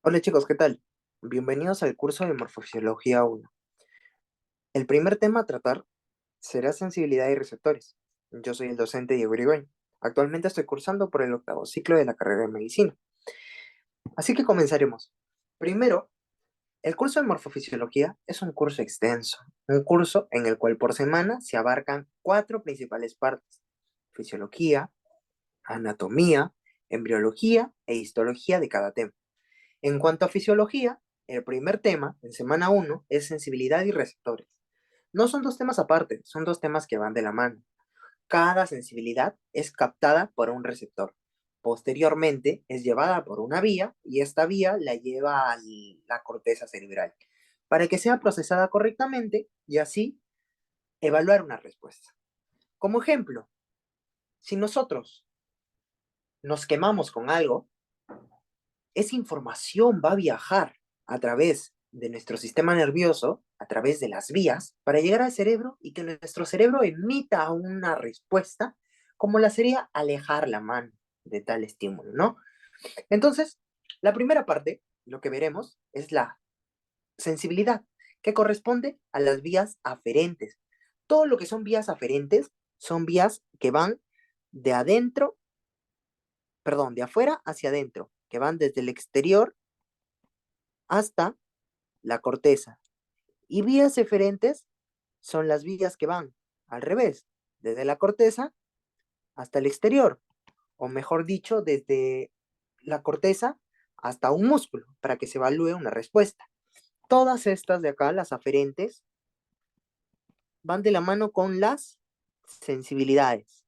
Hola chicos, ¿qué tal? Bienvenidos al curso de Morfofisiología 1. El primer tema a tratar será sensibilidad y receptores. Yo soy el docente Diego Irigoyen. Actualmente estoy cursando por el octavo ciclo de la carrera de medicina. Así que comenzaremos. Primero, el curso de Morfofisiología es un curso extenso, un curso en el cual por semana se abarcan cuatro principales partes: fisiología, anatomía, embriología e histología de cada tema. En cuanto a fisiología, el primer tema, en semana uno, es sensibilidad y receptores. No son dos temas aparte, son dos temas que van de la mano. Cada sensibilidad es captada por un receptor. Posteriormente es llevada por una vía y esta vía la lleva a la corteza cerebral para que sea procesada correctamente y así evaluar una respuesta. Como ejemplo, si nosotros nos quemamos con algo, esa información va a viajar a través de nuestro sistema nervioso, a través de las vías, para llegar al cerebro y que nuestro cerebro emita una respuesta como la sería alejar la mano de tal estímulo, ¿no? Entonces, la primera parte, lo que veremos, es la sensibilidad, que corresponde a las vías aferentes. Todo lo que son vías aferentes son vías que van de adentro, perdón, de afuera hacia adentro, que van desde el exterior hasta la corteza. Y vías eferentes son las vías que van al revés, desde la corteza hasta el exterior, o mejor dicho, desde la corteza hasta un músculo, para que se evalúe una respuesta. Todas estas de acá, las aferentes, van de la mano con las sensibilidades.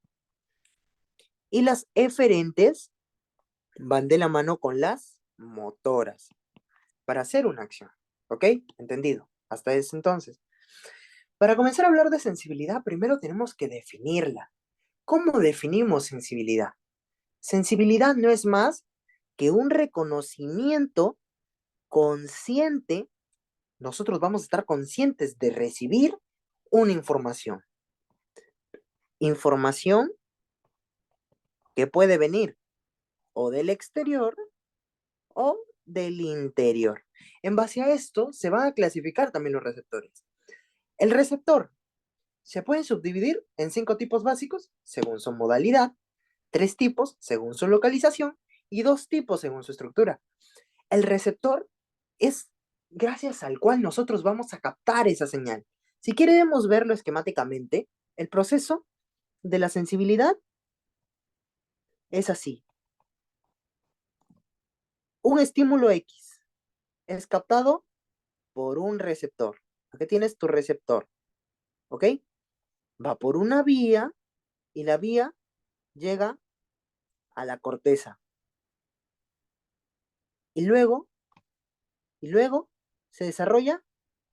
Y las eferentes van de la mano con las motoras, para hacer una acción. ¿Ok? ¿Entendido? Hasta ese entonces. Para comenzar a hablar de sensibilidad, primero tenemos que definirla. ¿Cómo definimos sensibilidad? Sensibilidad no es más que un reconocimiento consciente. Nosotros vamos a estar conscientes de recibir una información. Información que puede venir o del exterior o del interior. En base a esto se van a clasificar también los receptores. El receptor se puede subdividir en 5 tipos básicos según su modalidad, 3 tipos según su localización y 2 tipos según su estructura. El receptor es gracias al cual nosotros vamos a captar esa señal. Si queremos verlo esquemáticamente, el proceso de la sensibilidad es así. Un estímulo X es captado por un receptor. Aquí tienes tu receptor, ¿ok? Va por una vía y la vía llega a la corteza. Y luego, y luego se desarrolla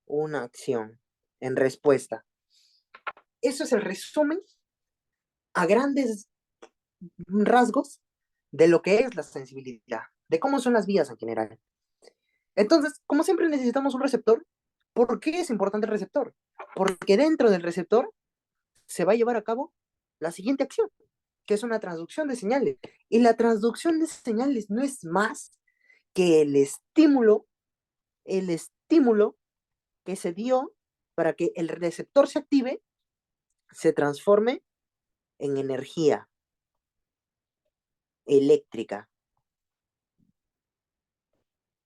una acción en respuesta. Eso es el resumen a grandes rasgos de lo que es la sensibilidad, de cómo son las vías en general. Entonces, como siempre necesitamos un receptor. ¿Por qué es importante el receptor? Porque dentro del receptor se va a llevar a cabo la siguiente acción, que es una transducción de señales. Y la transducción de señales no es más que el estímulo que se dio para que el receptor se active, se transforme en energía eléctrica.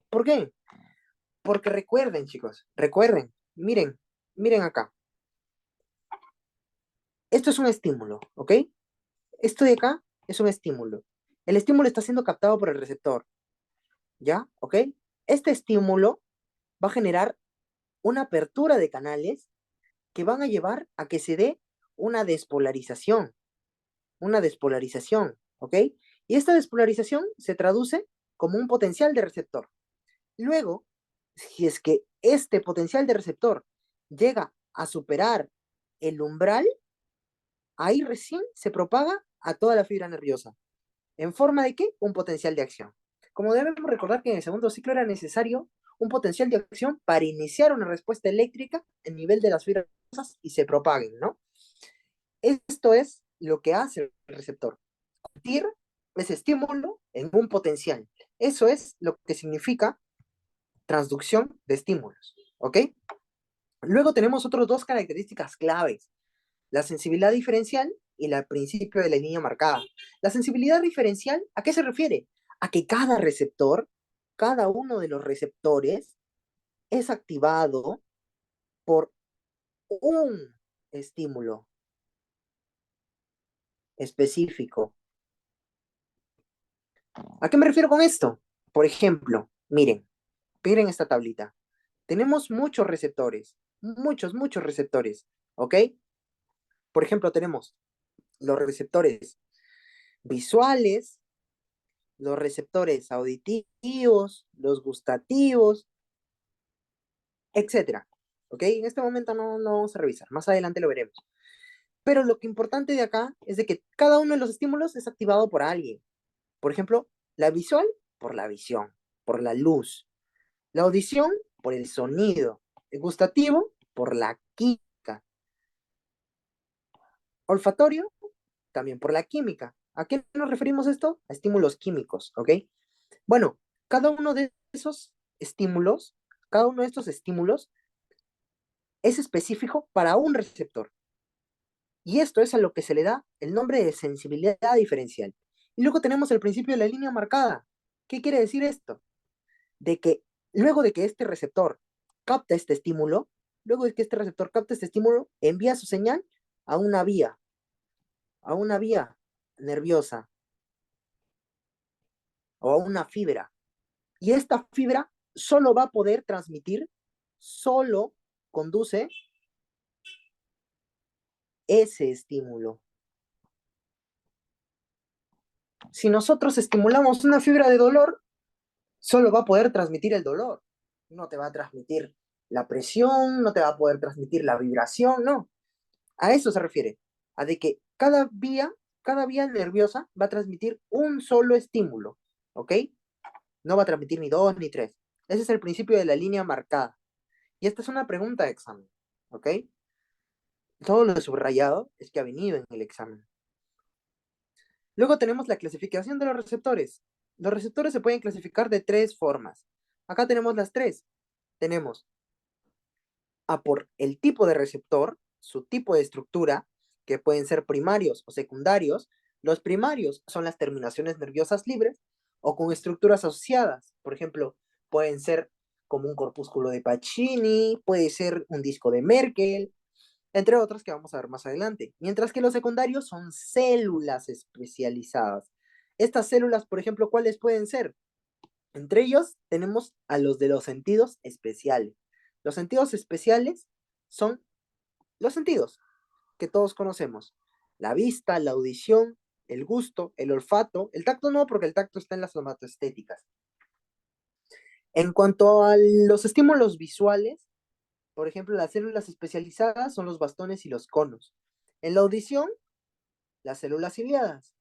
¿Por qué? Porque recuerden, chicos, recuerden, miren acá. Esto es un estímulo, ¿ok? Esto de acá es un estímulo. El estímulo está siendo captado por el receptor, ¿ya? ¿Ok? Este estímulo va a generar una apertura de canales que van a llevar a que se dé una despolarización, ¿ok? Y esta despolarización se traduce como un potencial de receptor. Luego, si es que este potencial de receptor llega a superar el umbral, ahí recién se propaga a toda la fibra nerviosa. ¿En forma de qué? Un potencial de acción. Como debemos recordar que en el segundo ciclo era necesario un potencial de acción para iniciar una respuesta eléctrica en nivel de las fibras nerviosas y se propaguen, ¿no? Esto es lo que hace el receptor, convertir ese estímulo en un potencial. Eso es lo que significa transducción de estímulos, ¿ok? Luego tenemos otras dos características claves, la sensibilidad diferencial y el principio de la línea marcada. La sensibilidad diferencial, ¿a qué se refiere? A que cada receptor, cada uno de los receptores, es activado por un estímulo específico. ¿A qué me refiero con esto? Por ejemplo, miren esta tablita. Tenemos muchos receptores, muchos receptores, ¿ok? Por ejemplo, tenemos los receptores visuales, los receptores auditivos, los gustativos, etcétera. ¿Ok? En este momento no vamos a revisar, más adelante lo veremos. Pero lo que importante de acá es de que cada uno de los estímulos es activado por alguien. Por ejemplo, la visual por la visión, por la luz. La audición por el sonido. El gustativo por la química. Olfatorio también por la química. ¿A qué nos referimos esto? A estímulos químicos, ¿ok? Bueno, cada uno de esos estímulos, cada uno de estos estímulos es específico para un receptor. Y esto es a lo que se le da el nombre de sensibilidad diferencial. Y luego tenemos el principio de la línea marcada. ¿Qué quiere decir esto? De que luego de que este receptor capta este estímulo, luego de que este receptor capta este estímulo, envía su señal a una vía nerviosa o a una fibra. Y esta fibra solo va a poder transmitir, solo conduce ese estímulo. Si nosotros estimulamos una fibra de dolor, solo va a poder transmitir el dolor. No te va a transmitir la presión, no te va a poder transmitir la vibración, no. A eso se refiere, a de que cada vía nerviosa va a transmitir un solo estímulo, ¿ok? No va a transmitir ni dos ni tres. Ese es el principio de la línea marcada. Y esta es una pregunta de examen, ¿ok? Todo lo subrayado es que ha venido en el examen. Luego tenemos la clasificación de los receptores. Los receptores se pueden clasificar de tres formas. Acá tenemos las tres. Tenemos a por el tipo de receptor, su tipo de estructura, que pueden ser primarios o secundarios. Los primarios son las terminaciones nerviosas libres o con estructuras asociadas. Por ejemplo, pueden ser como un corpúsculo de Pacini, puede ser un disco de Merkel, entre otras que vamos a ver más adelante. Mientras que los secundarios son células especializadas. Estas células, por ejemplo, ¿cuáles pueden ser? Entre ellos tenemos a los de los sentidos especiales. Los sentidos especiales son los sentidos que todos conocemos. La vista, la audición, el gusto, el olfato, el tacto no, porque el tacto está en las somatoestéticas. En cuanto a los estímulos visuales, por ejemplo, las células especializadas son los bastones y los conos. En la audición, las células ciliadas.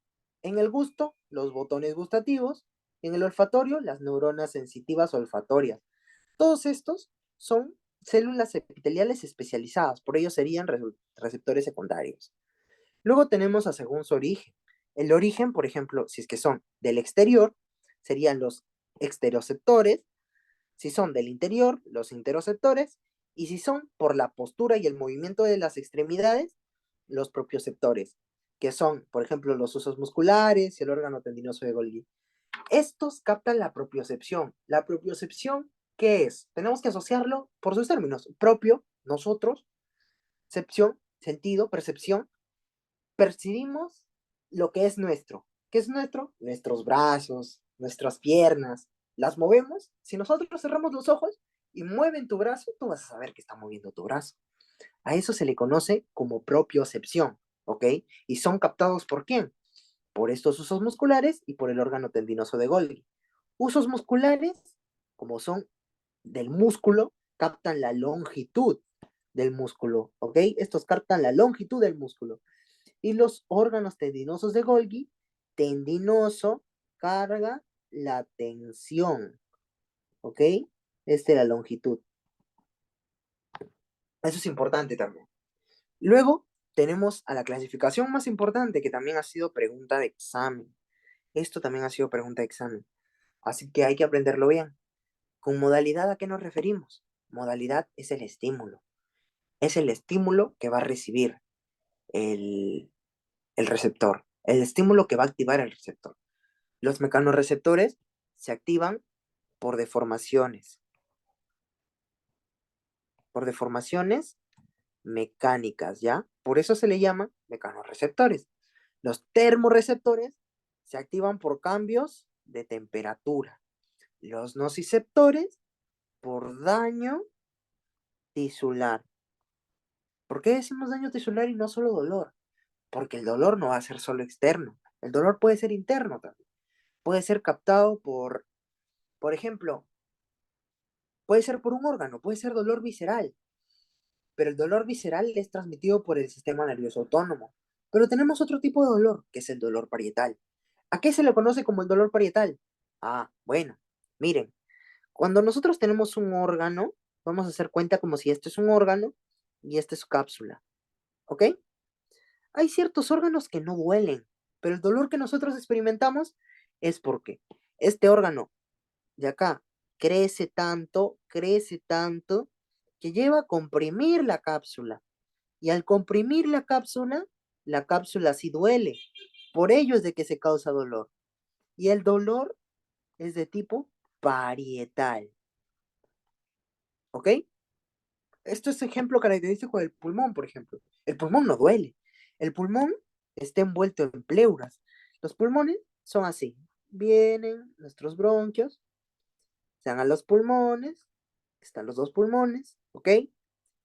En el gusto, los botones gustativos. En el olfatorio, las neuronas sensitivas olfatorias. Todos estos son células epiteliales especializadas, por ello serían receptores secundarios. Luego tenemos a según su origen. El origen, por ejemplo, si es que son del exterior, serían los exteroceptores, si son del interior, los interoceptores, y si son por la postura y el movimiento de las extremidades, los propioceptores, que son, por ejemplo, los usos musculares y el órgano tendinoso de Golgi. Estos captan la propiocepción. La propiocepción, ¿qué es? Tenemos que asociarlo por sus términos. Propio, nosotros, cepción, sentido, percepción. Percibimos lo que es nuestro. ¿Qué es nuestro? Nuestros brazos, nuestras piernas. Las movemos. Si nosotros cerramos los ojos y mueven tu brazo, tú vas a saber que está moviendo tu brazo. A eso se le conoce como propiocepción, ¿ok? Y son captados por quién? Por estos usos musculares y por el órgano tendinoso de Golgi. Usos musculares, como son del músculo, captan la longitud del músculo, ¿ok? Estos captan la longitud del músculo. Y los órganos tendinosos de Golgi, tendinoso carga la tensión, ¿ok? Esta es la longitud. Eso es importante también. Luego tenemos a la clasificación más importante, que también ha sido pregunta de examen. Esto también ha sido pregunta de examen. Así que hay que aprenderlo bien. ¿Con modalidad a qué nos referimos? Modalidad es el estímulo. Es el estímulo que va a recibir el, el receptor. El estímulo que va a activar el receptor. Los mecanorreceptores se activan por deformaciones. Por deformaciones mecánicas, ¿ya? Por eso se le llama mecanorreceptores. Los termorreceptores se activan por cambios de temperatura. Los nociceptores por daño tisular. ¿Por qué decimos daño tisular y no solo dolor? Porque el dolor no va a ser solo externo. El dolor puede ser interno también. Puede ser captado por ejemplo, puede ser por un órgano, puede ser dolor visceral, pero el dolor visceral es transmitido por el sistema nervioso autónomo. Pero tenemos otro tipo de dolor, que es el dolor parietal. ¿A qué se le conoce como el dolor parietal? Ah, bueno, miren, cuando nosotros tenemos un órgano, vamos a hacer cuenta como si este es un órgano y esta es su cápsula, ¿ok? Hay ciertos órganos que no duelen, pero el dolor que nosotros experimentamos es porque este órgano de acá crece tanto, que lleva a comprimir la cápsula. Y al comprimir la cápsula sí duele. Por ello es de que se causa dolor. Y el dolor es de tipo parietal. ¿Ok? Esto es ejemplo característico del pulmón, por ejemplo. El pulmón no duele. El pulmón está envuelto en pleuras. Los pulmones son así. Vienen nuestros bronquios, se van a los pulmones, están los dos pulmones, ¿ok?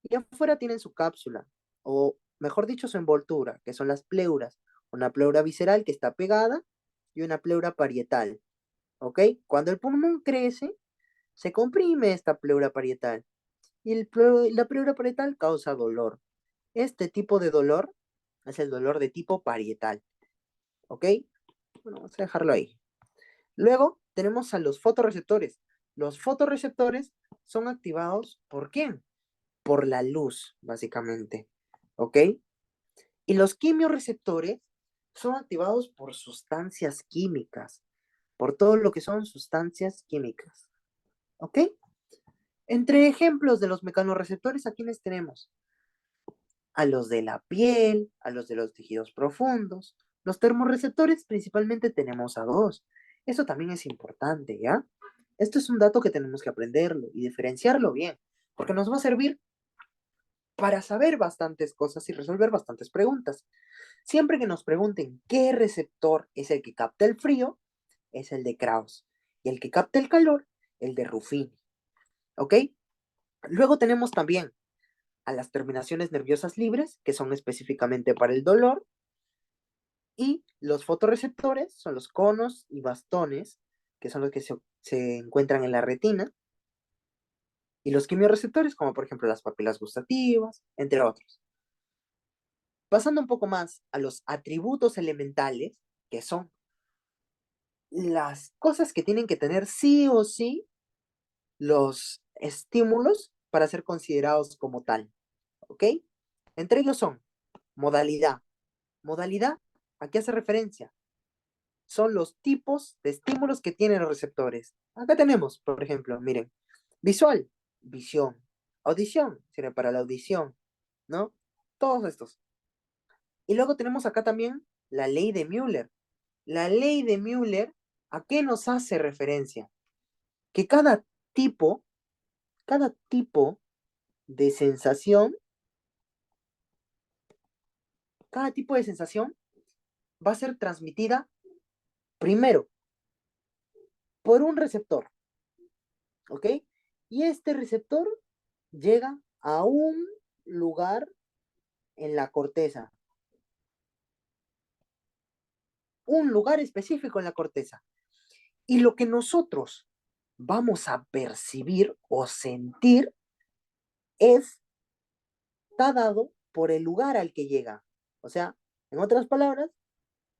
Y afuera tienen su cápsula, o mejor dicho, su envoltura, que son las pleuras. Una pleura visceral que está pegada y una pleura parietal, ¿ok? Cuando el pulmón crece, se comprime esta pleura parietal y la pleura parietal causa dolor. Este tipo de dolor es el dolor de tipo parietal, ¿ok? Bueno, vamos a dejarlo ahí. Luego tenemos a los fotorreceptores. Los fotorreceptores son activados ¿por quién? Por la luz, básicamente, ¿ok? Y los quimiorreceptores son activados por sustancias químicas, por todo lo que son sustancias químicas, ¿ok? Entre ejemplos de los mecanorreceptores, ¿a quiénes tenemos? A los de la piel, a los de los tejidos profundos. Los termorreceptores principalmente tenemos a dos. Eso también es importante, ¿ya? Esto es un dato que tenemos que aprenderlo y diferenciarlo bien, porque nos va a servir para saber bastantes cosas y resolver bastantes preguntas. Siempre que nos pregunten qué receptor es el que capta el frío, es el de Krauss. Y el que capta el calor, el de Ruffini. ¿Ok? Luego tenemos también a las terminaciones nerviosas libres, que son específicamente para el dolor, y los fotorreceptores son los conos y bastones, que son los que se encuentran en la retina, y los quimiorreceptores, como por ejemplo las papilas gustativas, entre otros. Pasando un poco más a los atributos elementales, que son las cosas que tienen que tener sí o sí los estímulos para ser considerados como tal, ¿ok? Entre ellos son modalidad. Modalidad, ¿a qué hace referencia? Son los tipos de estímulos que tienen los receptores. Acá tenemos, por ejemplo, miren, visual, visión, audición, sirve para la audición, ¿no? Todos estos. Y luego tenemos acá también la ley de Müller. La ley de Müller, ¿a qué nos hace referencia? Que cada tipo de sensación, cada tipo de sensación va a ser transmitida primero por un receptor, ¿ok? Y este receptor llega a un lugar en la corteza, un lugar específico en la corteza. Y lo que nosotros vamos a percibir o sentir está dado por el lugar al que llega. O sea, en otras palabras,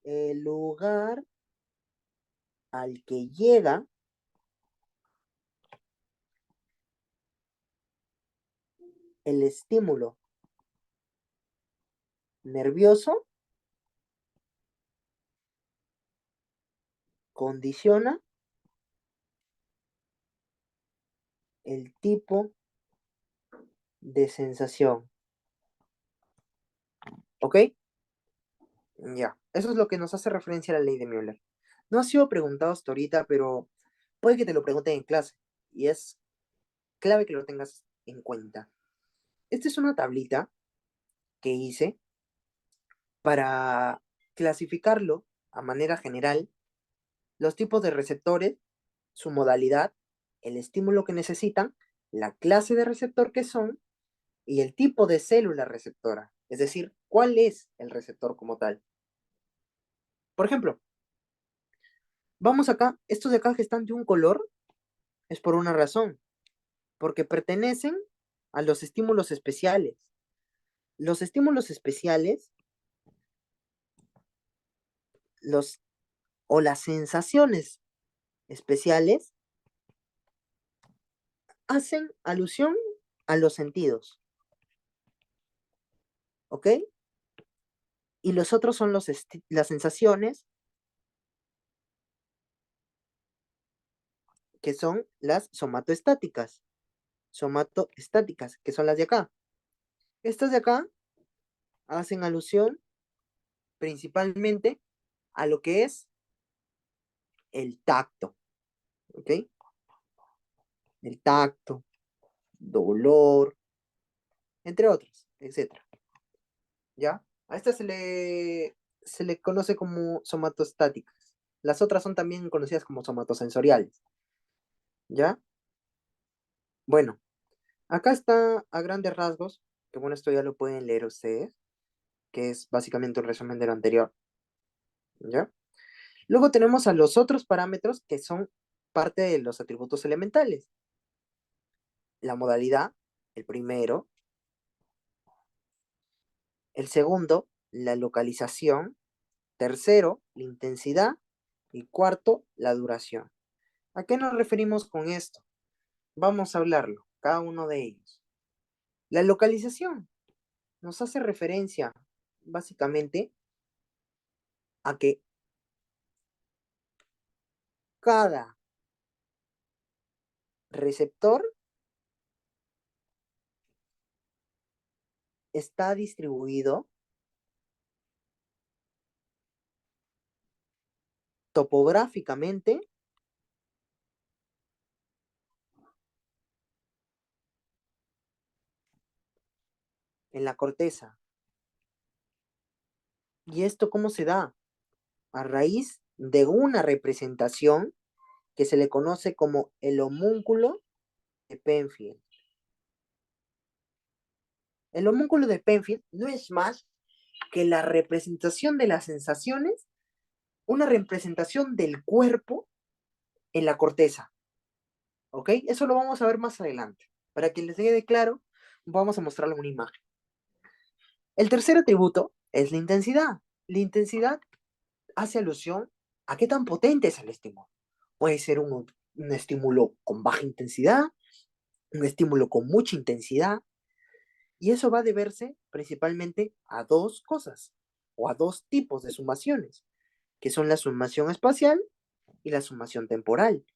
el lugar al que llega el estímulo nervioso condiciona el tipo de sensación. ¿Ok? Ya. Eso es lo que nos hace referencia a la ley de Müller. No ha sido preguntado hasta ahorita, pero puede que te lo pregunten en clase. Y es clave que lo tengas en cuenta. Esta es una tablita que hice para clasificarlo a manera general, los tipos de receptores, su modalidad, el estímulo que necesitan, la clase de receptor que son y el tipo de célula receptora, es decir, cuál es el receptor como tal. Por ejemplo, vamos acá, estos de acá que están de un color es por una razón, porque pertenecen a los estímulos especiales. Los estímulos especiales, los o las sensaciones especiales hacen alusión a los sentidos, ¿ok? Y los otros son las sensaciones que son las somatoestáticas, que son las de acá. Estas de acá hacen alusión principalmente a lo que es el tacto, ¿ok? El tacto, dolor, entre otros, etcétera. ¿Ya? A esta se le conoce como somatoestáticas. Las otras son también conocidas como somatosensoriales, ¿ya? Bueno, acá está a grandes rasgos, que bueno, esto ya lo pueden leer ustedes, que es básicamente un resumen de lo anterior, ¿ya? Luego tenemos a los otros parámetros que son parte de los atributos elementales. La modalidad, el primero. El segundo, la localización. Tercero, la intensidad. Y cuarto, la duración. ¿A qué nos referimos con esto? Vamos a hablarlo, cada uno de ellos. La localización nos hace referencia básicamente a que cada receptor está distribuido topográficamente en la corteza. ¿Y esto cómo se da? A raíz de una representación que se le conoce como el homúnculo de Penfield. El homúnculo de Penfield no es más que la representación de las sensaciones, una representación del cuerpo en la corteza. ¿Ok? Eso lo vamos a ver más adelante. Para que les quede claro, vamos a mostrarle una imagen. El tercer atributo es la intensidad. La intensidad hace alusión a qué tan potente es el estímulo. Puede ser un estímulo con baja intensidad, un estímulo con mucha intensidad, y eso va a deberse principalmente a dos cosas, o a dos tipos de sumaciones, que son la sumación espacial y la sumación temporal.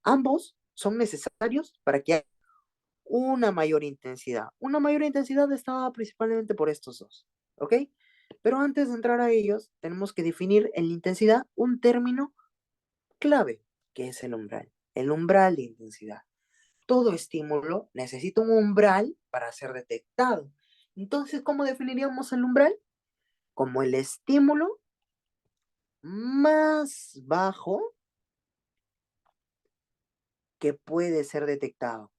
Ambos son necesarios para que haya una mayor intensidad. Una mayor intensidad está principalmente por estos dos, ¿ok? Pero antes de entrar a ellos, tenemos que definir en la intensidad un término clave, que es el umbral. El umbral de intensidad. Todo estímulo necesita un umbral para ser detectado. Entonces, ¿cómo definiríamos el umbral? Como el estímulo más bajo que puede ser detectado.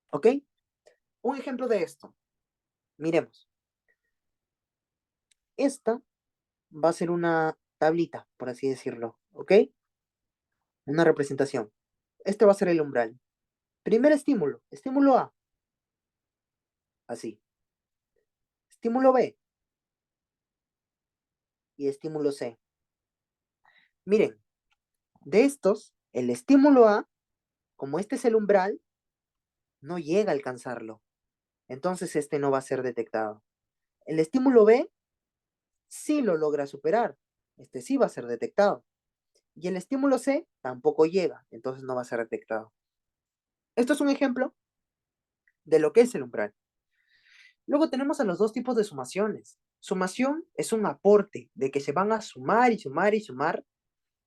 ¿Ok? Un ejemplo de esto. Miremos. Esta va a ser una tablita, por así decirlo. ¿Ok? Una representación. Este va a ser el umbral. Primer estímulo. Estímulo A. Así. Estímulo B. Y estímulo C. Miren, de estos, el estímulo A, como este es el umbral, no llega a alcanzarlo. Entonces este no va a ser detectado. El estímulo B sí lo logra superar. Este sí va a ser detectado. Y el estímulo C tampoco llega, entonces no va a ser detectado. Esto es un ejemplo de lo que es el umbral. Luego tenemos a los dos tipos de sumaciones. Sumación es un aporte de que se van a sumar y sumar y sumar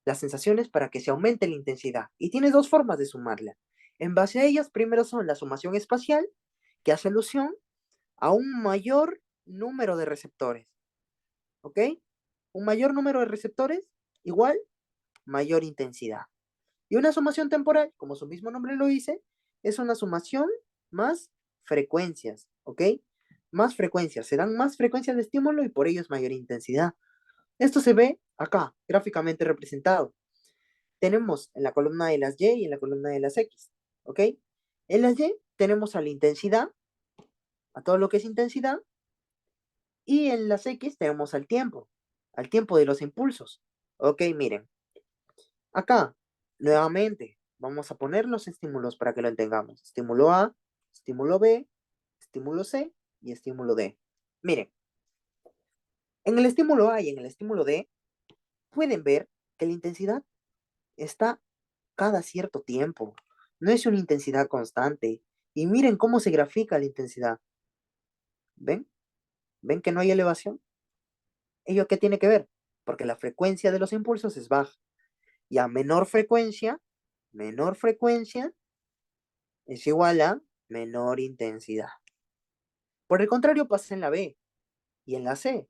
las sensaciones para que se aumente la intensidad. Y tiene dos formas de sumarla. En base a ellas, primero son la sumación espacial, que hace alusión a un mayor número de receptores. ¿Ok? Un mayor número de receptores igual mayor intensidad. Y una sumación temporal, como su mismo nombre lo dice, es una sumación más frecuencias. ¿Ok? Más frecuencias. Se dan más frecuencias de estímulo y por ello es mayor intensidad. Esto se ve acá, gráficamente representado. Tenemos en la columna de las Y y en la columna de las X, ¿ok? En las Y tenemos a la intensidad, a todo lo que es intensidad, y en las X tenemos al tiempo de los impulsos. Ok, miren, acá, nuevamente, vamos a poner los estímulos para que lo entendamos. Estímulo A, estímulo B, estímulo C y estímulo D. Miren, en el estímulo A y en el estímulo D, pueden ver que la intensidad está cada cierto tiempo. No es una intensidad constante. Y miren cómo se grafica la intensidad. ¿Ven? ¿Ven que no hay elevación? ¿Ello qué tiene que ver? Porque la frecuencia de los impulsos es baja. Y a menor frecuencia es igual a menor intensidad. Por el contrario, pasa en la B y en la C.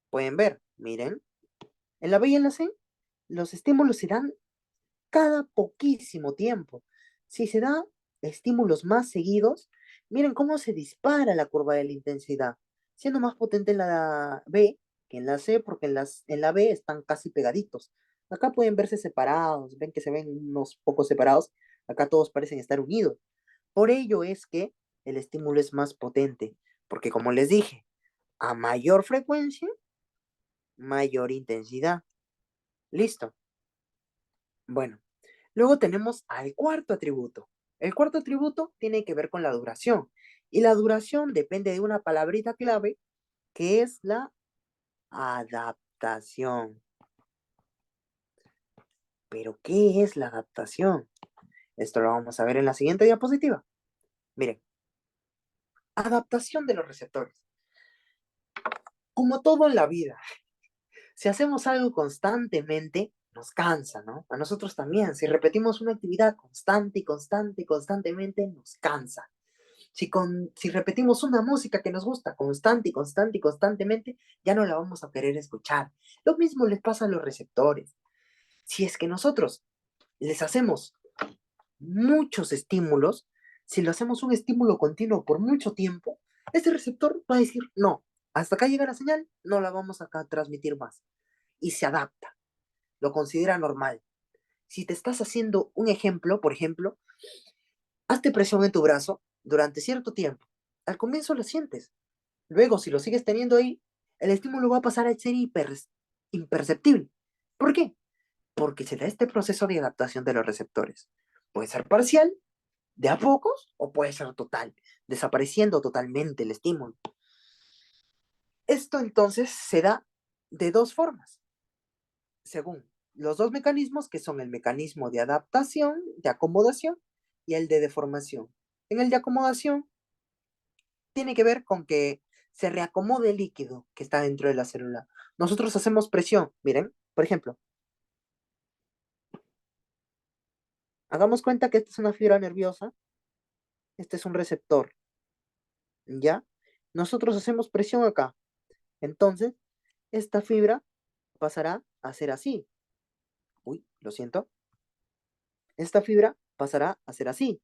Pueden ver, miren, en la B y en la C, los estímulos se dan cada poquísimo tiempo. Si se da estímulos más seguidos, miren cómo se dispara la curva de la intensidad, siendo más potente en la B que en la C, porque en la B están casi pegaditos. Acá pueden verse separados, ven que se ven unos pocos separados, acá todos parecen estar unidos. Por ello es que el estímulo es más potente, porque como les dije, a mayor frecuencia, mayor intensidad. Listo. Bueno, luego tenemos al cuarto atributo. El cuarto atributo tiene que ver con la duración. Y la duración depende de una palabrita clave que es la adaptación. ¿Pero qué es la adaptación? Esto lo vamos a ver en la siguiente diapositiva. Miren, adaptación de los receptores. Como todo en la vida, si hacemos algo constantemente, nos cansa, ¿no? A nosotros también. Si repetimos una actividad constante y constante y constantemente, nos cansa. Si repetimos una música que nos gusta constante y constante y constantemente, ya no la vamos a querer escuchar. Lo mismo les pasa a los receptores. Si es que nosotros les hacemos muchos estímulos, si lo hacemos un estímulo continuo por mucho tiempo, este receptor va a decir, no, hasta acá llega la señal, no la vamos a transmitir más. Y se adapta, lo considera normal. Si te estás haciendo un ejemplo, por ejemplo, hazte presión en tu brazo durante cierto tiempo. Al comienzo lo sientes. Luego, si lo sigues teniendo ahí, el estímulo va a pasar a ser imperceptible. ¿Por qué? Porque se da este proceso de adaptación de los receptores. Puede ser parcial, de a pocos, o puede ser total, desapareciendo totalmente el estímulo. Esto entonces se da de dos formas, según los dos mecanismos que son el mecanismo de adaptación, de acomodación y el de deformación. En el de acomodación tiene que ver con que se reacomode el líquido que está dentro de la célula. Nosotros hacemos presión, miren, por ejemplo, hagamos cuenta que esta es una fibra nerviosa, este es un receptor, ¿ya? Nosotros hacemos presión acá, entonces esta fibra pasará a ser así. Uy, lo siento. Esta fibra pasará a ser así,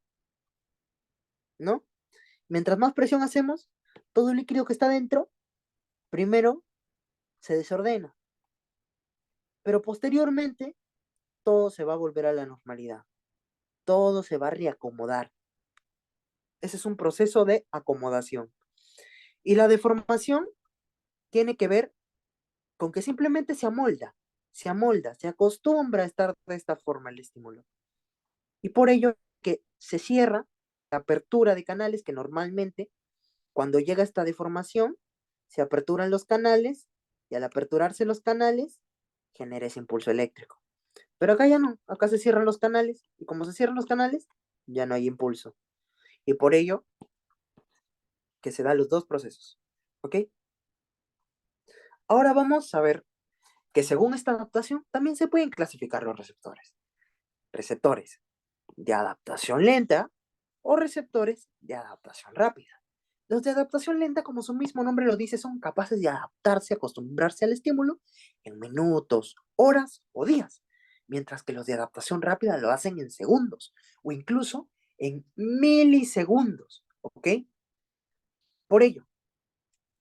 ¿no? Mientras más presión hacemos, todo el líquido que está dentro, primero se desordena, pero posteriormente todo se va a volver a la normalidad, todo se va a reacomodar. Ese es un proceso de acomodación. Y la deformación tiene que ver con que simplemente se amolda, se acostumbra a estar de esta forma el estímulo. Y por ello que se cierra la apertura de canales que normalmente cuando llega esta deformación se aperturan los canales y al aperturarse los canales genera ese impulso eléctrico. Pero acá ya no, acá se cierran los canales, y como se cierran los canales, ya no hay impulso. Y por ello que se dan los dos procesos, ¿ok? Ahora vamos a ver que según esta adaptación también se pueden clasificar los receptores. Receptores de adaptación lenta o receptores de adaptación rápida. Los de adaptación lenta, como su mismo nombre lo dice, son capaces de adaptarse, acostumbrarse al estímulo en minutos, horas o días, mientras que los de adaptación rápida lo hacen en segundos o incluso en milisegundos, ¿ok? Por ello,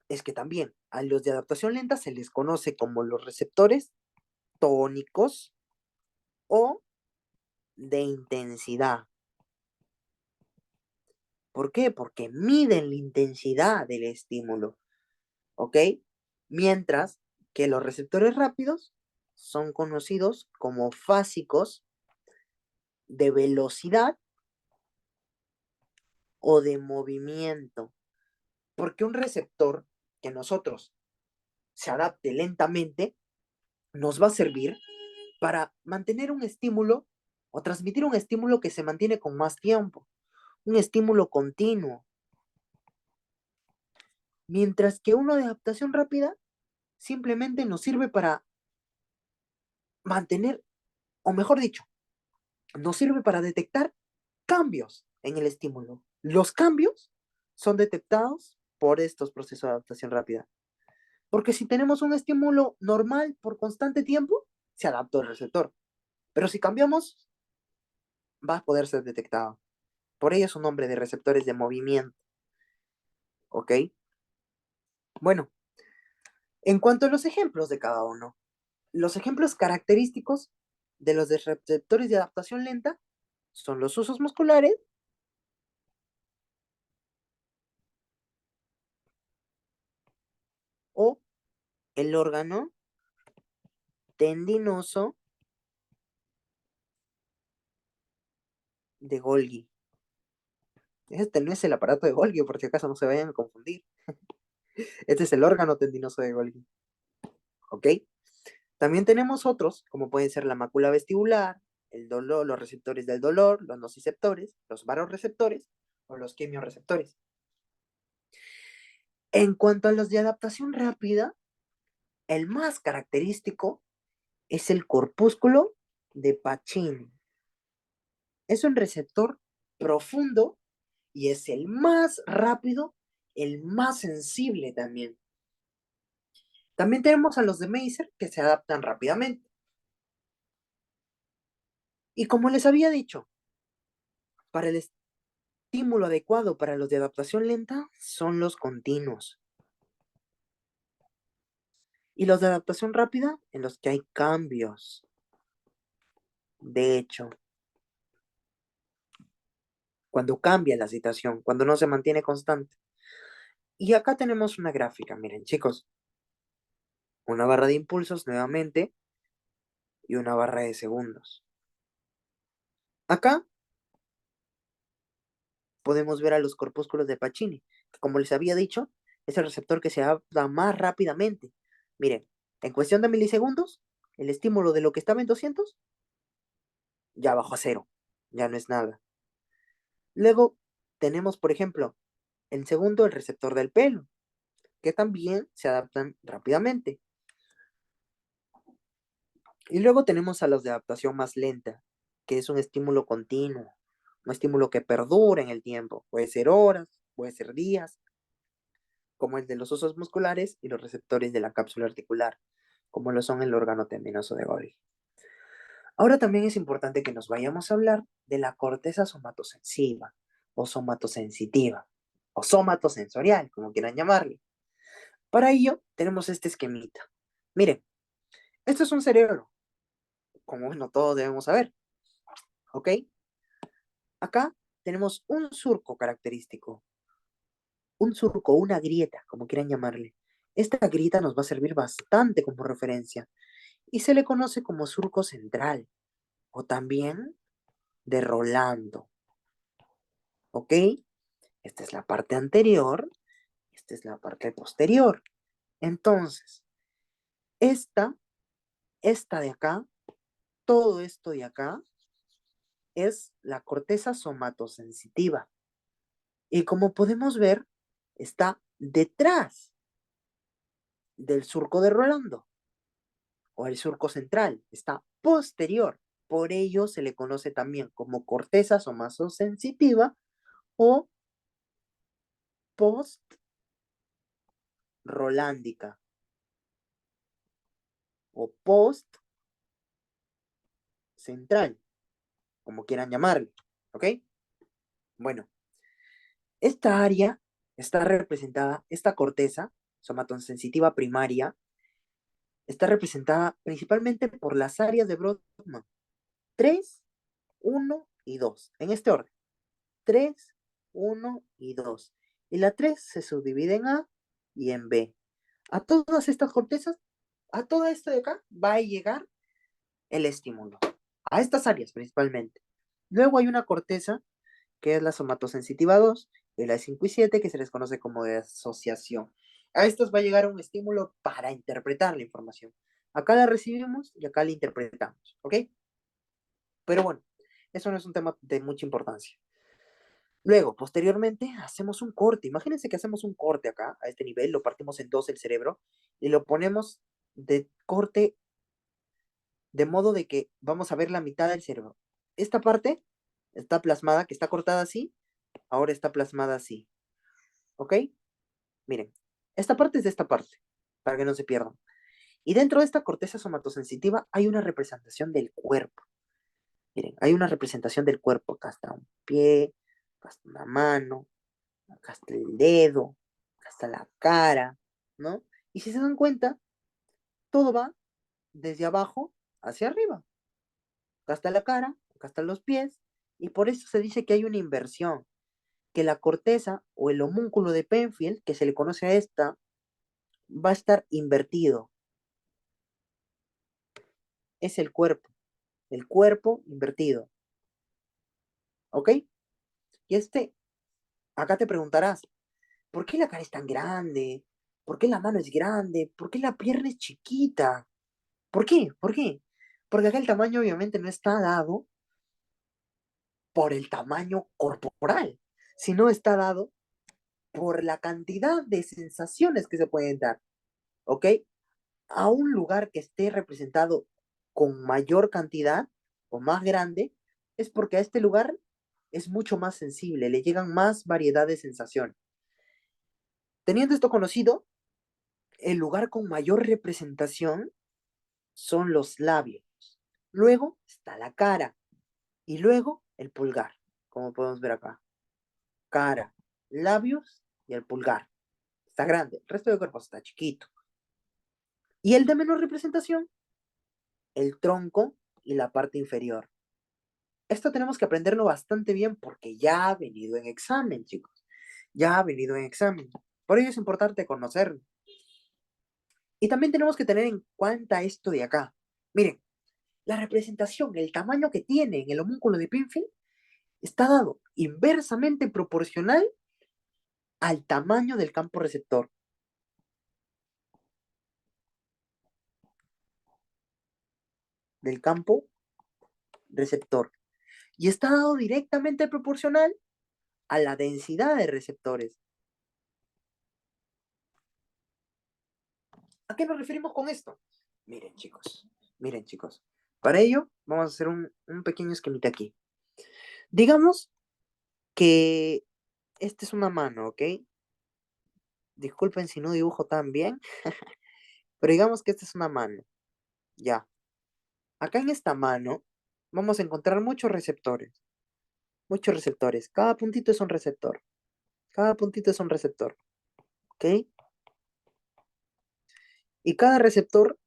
es que también a los de adaptación lenta se les conoce como los receptores tónicos o de intensidad. ¿Por qué? Porque miden la intensidad del estímulo, ¿ok? Mientras que los receptores rápidos son conocidos como fásicos de velocidad o de movimiento. Porque un receptor que nosotros se adapte lentamente nos va a servir para mantener un estímulo o transmitir un estímulo que se mantiene con más tiempo, un estímulo continuo. Mientras que uno de adaptación rápida simplemente nos sirve para mantener, o mejor dicho, nos sirve para detectar cambios en el estímulo. Los cambios son detectados por estos procesos de adaptación rápida. Porque si tenemos un estímulo normal por constante tiempo, se adapta el receptor. Pero si cambiamos, va a poder ser detectado. Por ello es un nombre de receptores de movimiento. ¿Ok? Bueno, en cuanto a los ejemplos de cada uno, los ejemplos característicos de los de receptores de adaptación lenta son los usos musculares o el órgano tendinoso de Golgi. Este no es el aparato de Golgi, por si acaso no se vayan a confundir. Este es el órgano tendinoso de Golgi. ¿Ok? También tenemos otros, como pueden ser la mácula vestibular, el dolor, los receptores del dolor, los nociceptores, los varoreceptores o los quimioreceptores. En cuanto a los de adaptación rápida, el más característico es el corpúsculo de Pacini. Es un receptor profundo y es el más rápido, el más sensible también. También tenemos a los de Maser que se adaptan rápidamente. Y como les había dicho, para el estímulo adecuado para los de adaptación lenta son los continuos. Y los de adaptación rápida en los que hay cambios. De hecho, cuando cambia la situación, cuando no se mantiene constante. Y acá tenemos una gráfica, miren chicos, una barra de impulsos nuevamente y una barra de segundos. Acá podemos ver a los corpúsculos de Pacini, que como les había dicho, es el receptor que se adapta más rápidamente. Miren, en cuestión de milisegundos, el estímulo de lo que estaba en 200 ya bajó a cero, ya no es nada. Luego tenemos, por ejemplo, en segundo el receptor del pelo, que también se adaptan rápidamente. Y luego tenemos a los de adaptación más lenta, que es un estímulo continuo, un estímulo que perdura en el tiempo, puede ser horas, puede ser días, como el de los osos musculares y los receptores de la cápsula articular, como lo son el órgano tendinoso de Golgi. Ahora también es importante que nos vayamos a hablar de la corteza somatosensiva o somatosensitiva o somatosensorial, como quieran llamarle. Para ello tenemos este esquemita. Miren, esto es un cerebro, como no todos debemos saber, ¿ok? Acá tenemos un surco característico, un surco, una grieta, como quieran llamarle. Esta grieta nos va a servir bastante como referencia y se le conoce como surco central o también de Rolando, ¿ok? Esta es la parte anterior, esta es la parte posterior. Entonces, esta de acá todo esto de acá es la corteza somatosensitiva. Y como podemos ver, está detrás del surco de Rolando o el surco central, está posterior. Por ello se le conoce también como corteza somatosensitiva o post-rolándica o post-central, como quieran llamarle. ¿Ok? Bueno, esta área está representada, esta corteza somatosensitiva primaria, está representada principalmente por las áreas de Brodmann 3, 1 y 2, en este orden. 3, 1 y 2. Y la 3 se subdivide en A y en B. A todas estas cortezas, a toda esta de acá, va a llegar el estímulo. A estas áreas principalmente. Luego hay una corteza que es la somatosensitiva 2 y la 5 y 7 que se les conoce como de asociación. A estas va a llegar un estímulo para interpretar la información. Acá la recibimos y acá la interpretamos, ¿ok? Pero bueno, eso no es un tema de mucha importancia. Luego, posteriormente, hacemos un corte. Imagínense que hacemos un corte acá, a este nivel, lo partimos en dos el cerebro y lo ponemos de corte de modo de que vamos a ver la mitad del cerebro. Esta parte está plasmada, que está cortada así, ahora está plasmada así. ¿Ok? Miren, esta parte es de esta parte, para que no se pierdan. Y dentro de esta corteza somatosensitiva hay una representación del cuerpo. Miren, hay una representación del cuerpo. Acá está un pie, acá está una mano, acá está el dedo, acá está la cara, ¿no? Y si se dan cuenta, todo va desde abajo hacia arriba. Acá está la cara, acá están los pies, y por eso se dice que hay una inversión, que la corteza o el homúnculo de Penfield, que se le conoce a esta, va a estar invertido. Es el cuerpo invertido, ¿ok? Y acá te preguntarás, ¿por qué la cara es tan grande? ¿Por qué la mano es grande? ¿Por qué la pierna es chiquita? ¿Por qué? ¿Por qué? Porque acá el tamaño obviamente no está dado por el tamaño corporal, sino está dado por la cantidad de sensaciones que se pueden dar, ¿ok? A un lugar que esté representado con mayor cantidad o más grande, es porque a este lugar es mucho más sensible, le llegan más variedad de sensaciones. Teniendo esto conocido, el lugar con mayor representación son los labios. Luego está la cara y luego el pulgar, como podemos ver acá. Cara, labios y el pulgar. Está grande, el resto del cuerpo está chiquito. Y el de menor representación, el tronco y la parte inferior. Esto tenemos que aprenderlo bastante bien porque ya ha venido en examen, chicos. Ya ha venido en examen. Por ello es importante conocerlo. Y también tenemos que tener en cuenta esto de acá. Miren, la representación, el tamaño que tiene en el homúnculo de Penfield está dado inversamente proporcional al tamaño del campo receptor. Del campo receptor. Y está dado directamente proporcional a la densidad de receptores. ¿A qué nos referimos con esto? Miren, chicos. Miren, chicos. Para ello, vamos a hacer un pequeño esquemita aquí. Digamos que esta es una mano, ¿ok? Disculpen si no dibujo tan bien, pero digamos que esta es una mano. Ya. Acá en esta mano vamos a encontrar muchos receptores. Muchos receptores. Cada puntito es un receptor. Cada puntito es un receptor. ¿Ok? Y cada receptor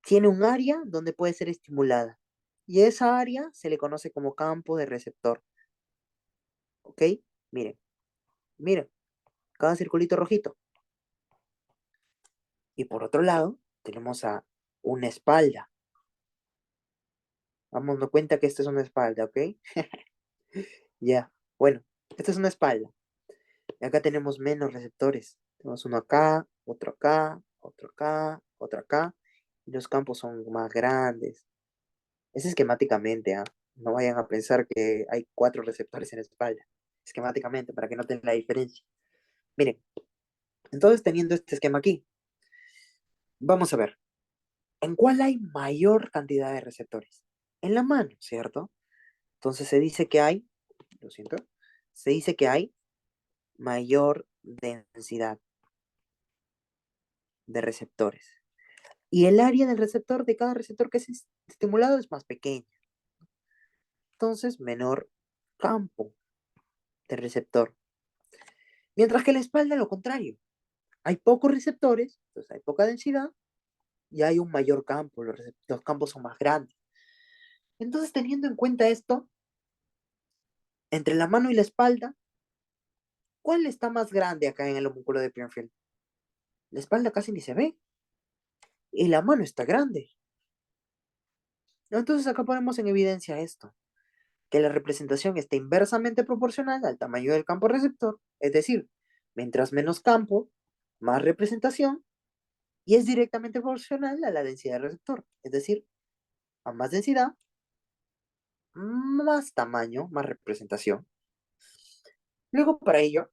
tiene un área donde puede ser estimulada. Y esa área se le conoce como campo de receptor. ¿Ok? Miren, miren, cada circulito rojito. Y por otro lado, tenemos a una espalda. Vamos a cuenta que esta es una espalda, ¿ok? Ya, bueno, esta es una espalda. Y acá tenemos menos receptores. Tenemos uno acá, otro acá, otro acá, otro acá. Y los campos son más grandes. Es esquemáticamente, ¿ah? No vayan a pensar que hay 4 receptores en la espalda. Esquemáticamente, para que noten la diferencia. Miren, entonces teniendo este esquema aquí, vamos a ver, ¿en cuál hay mayor cantidad de receptores? En la mano, ¿cierto? Entonces se dice que hay, lo siento, se dice que hay mayor densidad de receptores. Y el área del receptor, de cada receptor que es estimulado, es más pequeña. Entonces, menor campo de receptor. Mientras que en la espalda, lo contrario. Hay pocos receptores, entonces hay poca densidad y hay un mayor campo. Los campos son más grandes. Entonces, teniendo en cuenta esto, entre la mano y la espalda, ¿cuál está más grande acá en el homúnculo de Penfield? La espalda casi ni se ve y la mano está grande. Entonces, acá ponemos en evidencia esto, que la representación está inversamente proporcional al tamaño del campo receptor, es decir, mientras menos campo, más representación, y es directamente proporcional a la densidad del receptor, es decir, a más densidad, más tamaño, más representación. Luego, para ello,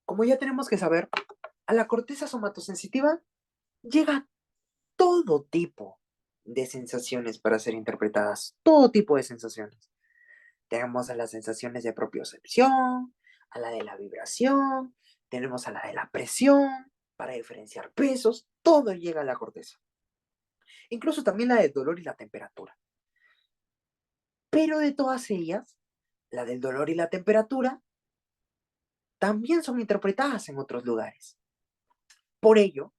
como ya tenemos que saber, a la corteza somatosensitiva llega todo tipo de sensaciones para ser interpretadas, todo tipo de sensaciones. Tenemos a las sensaciones de propiocepción, a la de la vibración, tenemos a la de la presión, para diferenciar pesos, todo llega a la corteza. Incluso también la del dolor y la temperatura. Pero de todas ellas, la del dolor y la temperatura también son interpretadas en otros lugares. Por ello,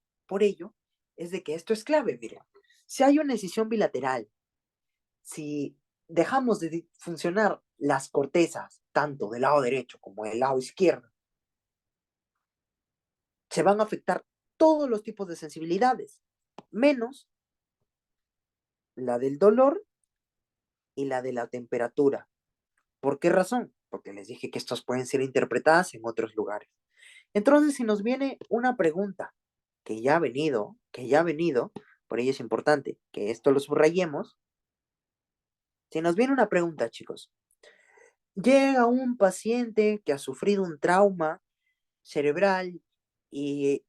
es de que esto es clave, miren. Si hay una escisión bilateral, si dejamos de funcionar las cortezas, tanto del lado derecho como del lado izquierdo, se van a afectar todos los tipos de sensibilidades, menos la del dolor y la de la temperatura. ¿Por qué razón? Porque les dije que estos pueden ser interpretadas en otros lugares. Entonces, si nos viene una pregunta que ya ha venido, por ello es importante que esto lo subrayemos. Si nos viene una pregunta, chicos, llega un paciente que ha sufrido un trauma cerebral y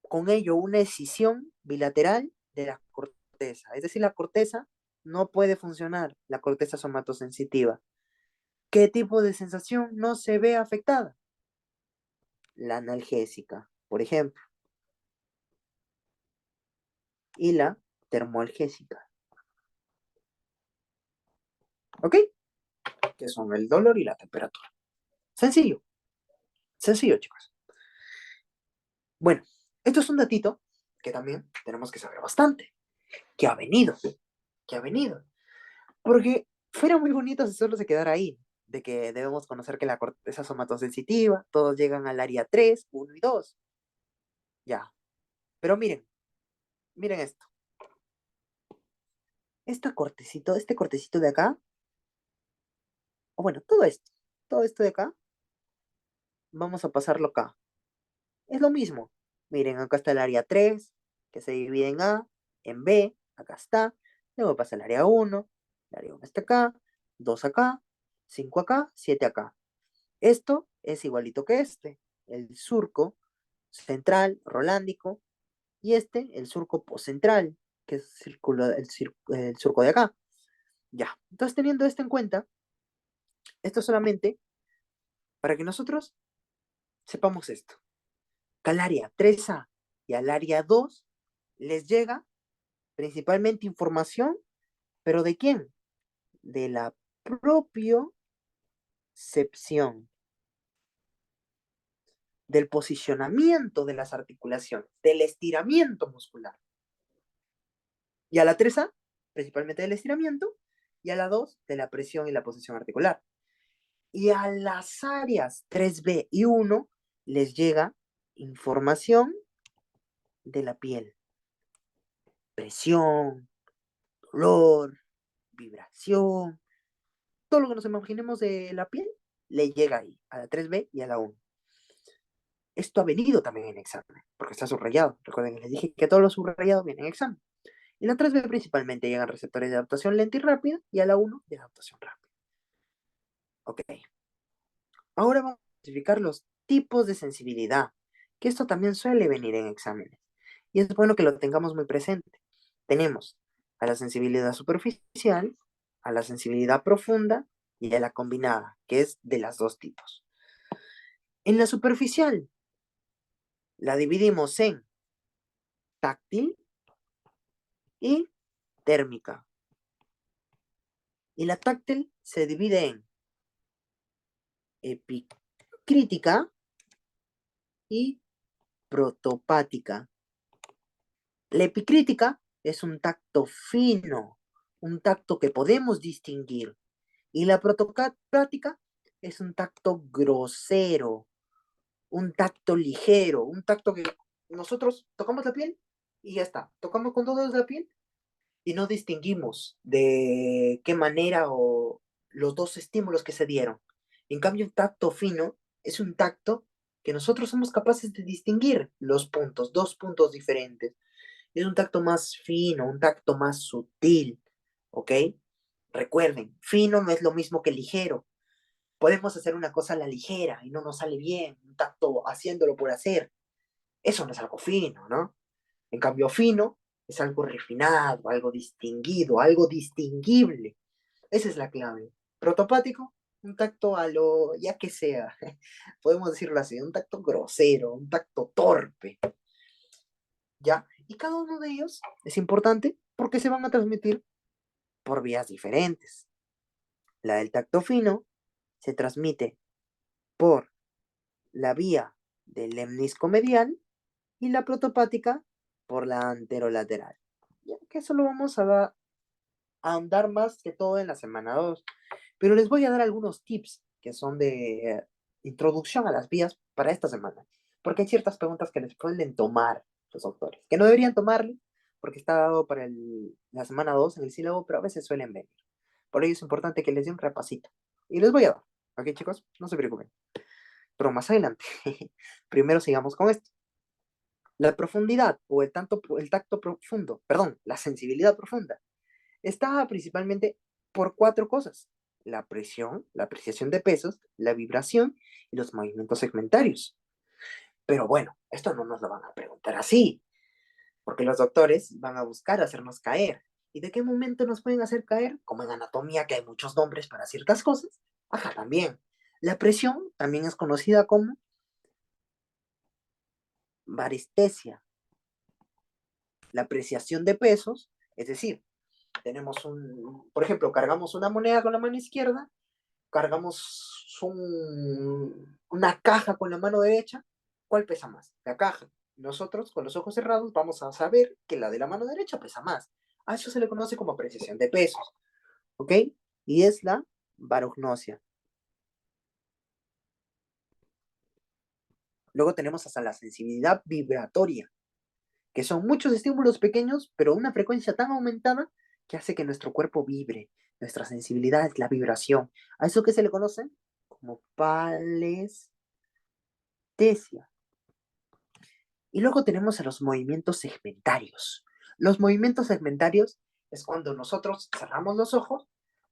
con ello una escisión bilateral de la corteza. Es decir, la corteza no puede funcionar, la corteza somatosensitiva. ¿Qué tipo de sensación no se ve afectada? La analgésica, por ejemplo, y la termoalgésica. ¿Ok? Que son el dolor y la temperatura. Sencillo, sencillo, chicos. Bueno, esto es un datito que también tenemos que saber bastante, que ha venido, que ha venido. Porque fuera muy bonito si solo se quedara ahí, de que debemos conocer que la corteza somatosensitiva, todos llegan al área 3, 1 y 2. Ya. Pero miren, miren esto. Este cortecito de acá, o bueno, todo esto de acá, vamos a pasarlo acá. Es lo mismo. Miren, acá está el área 3, que se divide en A, en B, acá está. Luego pasa el área 1, el área 1 está acá, 2 acá, 5 acá, 7 acá. Esto es igualito que este, el surco central rolándico, y este, el surco poscentral, que es el surco de acá. Ya, entonces teniendo esto en cuenta, esto solamente para que nosotros sepamos esto, que al área 3A y al área 2 les llega principalmente información, pero ¿de quién? De la propiocepción, del posicionamiento de las articulaciones, del estiramiento muscular. Y a la 3A, principalmente del estiramiento, y a la 2, de la presión y la posición articular. Y a las áreas 3B y 1 les llega información de la piel, presión, dolor, vibración, todo lo que nos imaginemos de la piel, le llega ahí, a la 3B y a la 1. Esto ha venido también en examen, porque está subrayado. Recuerden que les dije que todo lo subrayado viene en examen. Y la 3B principalmente llegan receptores de adaptación lenta y rápida y a la 1 de adaptación rápida. Ok. Ahora vamos a clasificar los tipos de sensibilidad, que esto también suele venir en exámenes. Y es bueno que lo tengamos muy presente. Tenemos a la sensibilidad superficial, a la sensibilidad profunda y a la combinada, que es de las dos tipos. En la superficial, la dividimos en táctil y térmica. Y la táctil se divide en epicrítica y protopática. La epicrítica es un tacto fino, un tacto que podemos distinguir. Y la protopática es un tacto grosero, un tacto ligero, un tacto que nosotros tocamos la piel y ya está. Tocamos con dos dedos la piel y no distinguimos de qué manera o los dos estímulos que se dieron. En cambio, el tacto fino es un tacto que nosotros somos capaces de distinguir los puntos, dos puntos diferentes. Es un tacto más fino, un tacto más sutil, ¿ok? Recuerden, fino no es lo mismo que ligero. Podemos hacer una cosa a la ligera y no nos sale bien, un tacto haciéndolo por hacer. Eso no es algo fino, ¿no? En cambio, fino es algo refinado, algo distinguido, algo distinguible. Esa es la clave. Protopático, un tacto a lo, ya que sea, podemos decirlo así, un tacto grosero, un tacto torpe, ¿ya? Y cada uno de ellos es importante porque se van a transmitir por vías diferentes. La del tacto fino se transmite por la vía del lemnisco medial y la protopática por la anterolateral. Ya que eso lo vamos a ahondar más que todo en la semana 2. Pero les voy a dar algunos tips que son de introducción a las vías para esta semana. Porque hay ciertas preguntas que les pueden tomar los autores, que no deberían tomarle porque está dado para la semana 2 en el sílabo, pero a veces suelen venir. Por ello es importante que les dé un repasito. Y les voy a dar. ¿Ok, chicos? No se preocupen. Pero más adelante. Primero sigamos con esto. La profundidad o el tacto profundo, perdón, la sensibilidad profunda, está principalmente por cuatro cosas: la presión, la apreciación de pesos, la vibración y los movimientos segmentarios. Pero bueno, esto no nos lo van a preguntar así, porque los doctores van a buscar hacernos caer. ¿Y de qué momento nos pueden hacer caer? Como en anatomía, que hay muchos nombres para ciertas cosas. Ajá, también. La presión también es conocida como varestesia. La apreciación de pesos, es decir, tenemos por ejemplo, cargamos una moneda con la mano izquierda, cargamos una caja con la mano derecha, ¿cuál pesa más? La caja. Nosotros, con los ojos cerrados, vamos a saber que la de la mano derecha pesa más. A eso se le conoce como apreciación de pesos, ¿ok? Y es la barognosia. Luego tenemos hasta la sensibilidad vibratoria, que son muchos estímulos pequeños, pero a una frecuencia tan aumentada que hace que nuestro cuerpo vibre. Nuestra sensibilidad es la vibración. A eso que se le conoce como palestesia. Y luego tenemos a los movimientos segmentarios. Los movimientos segmentarios es cuando nosotros cerramos los ojos,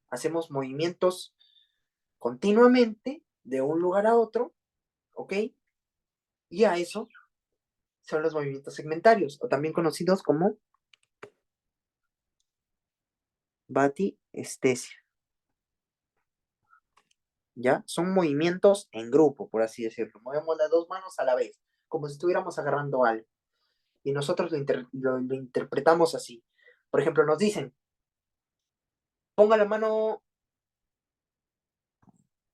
hacemos movimientos continuamente de un lugar a otro, ¿ok? Y a eso son los movimientos segmentarios, o también conocidos como batiestesia. ¿Ya? Son movimientos en grupo, por así decirlo. Movemos las dos manos a la vez, como si estuviéramos agarrando algo. Y nosotros lo interpretamos así. Por ejemplo, nos dicen, ponga la mano,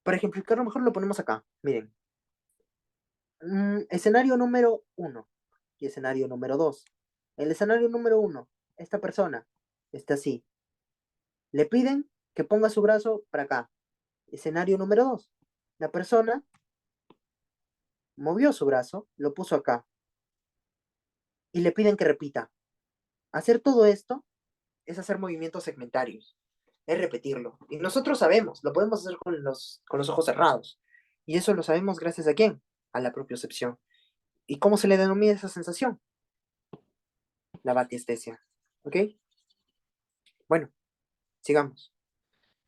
por ejemplo, que a lo mejor lo ponemos acá. Miren, escenario número 1 y escenario número 2. El escenario número 1, esta persona está así. Le piden que ponga su brazo para acá. Escenario número 2, la persona movió su brazo, lo puso acá y le piden que repita. Hacer todo esto es hacer movimientos segmentarios, es repetirlo. Y nosotros sabemos, lo podemos hacer con los ojos cerrados. Y eso lo sabemos gracias a quién? A la propiocepción. ¿Y cómo se le denomina esa sensación? La batiestesia. ¿Ok? Bueno, sigamos.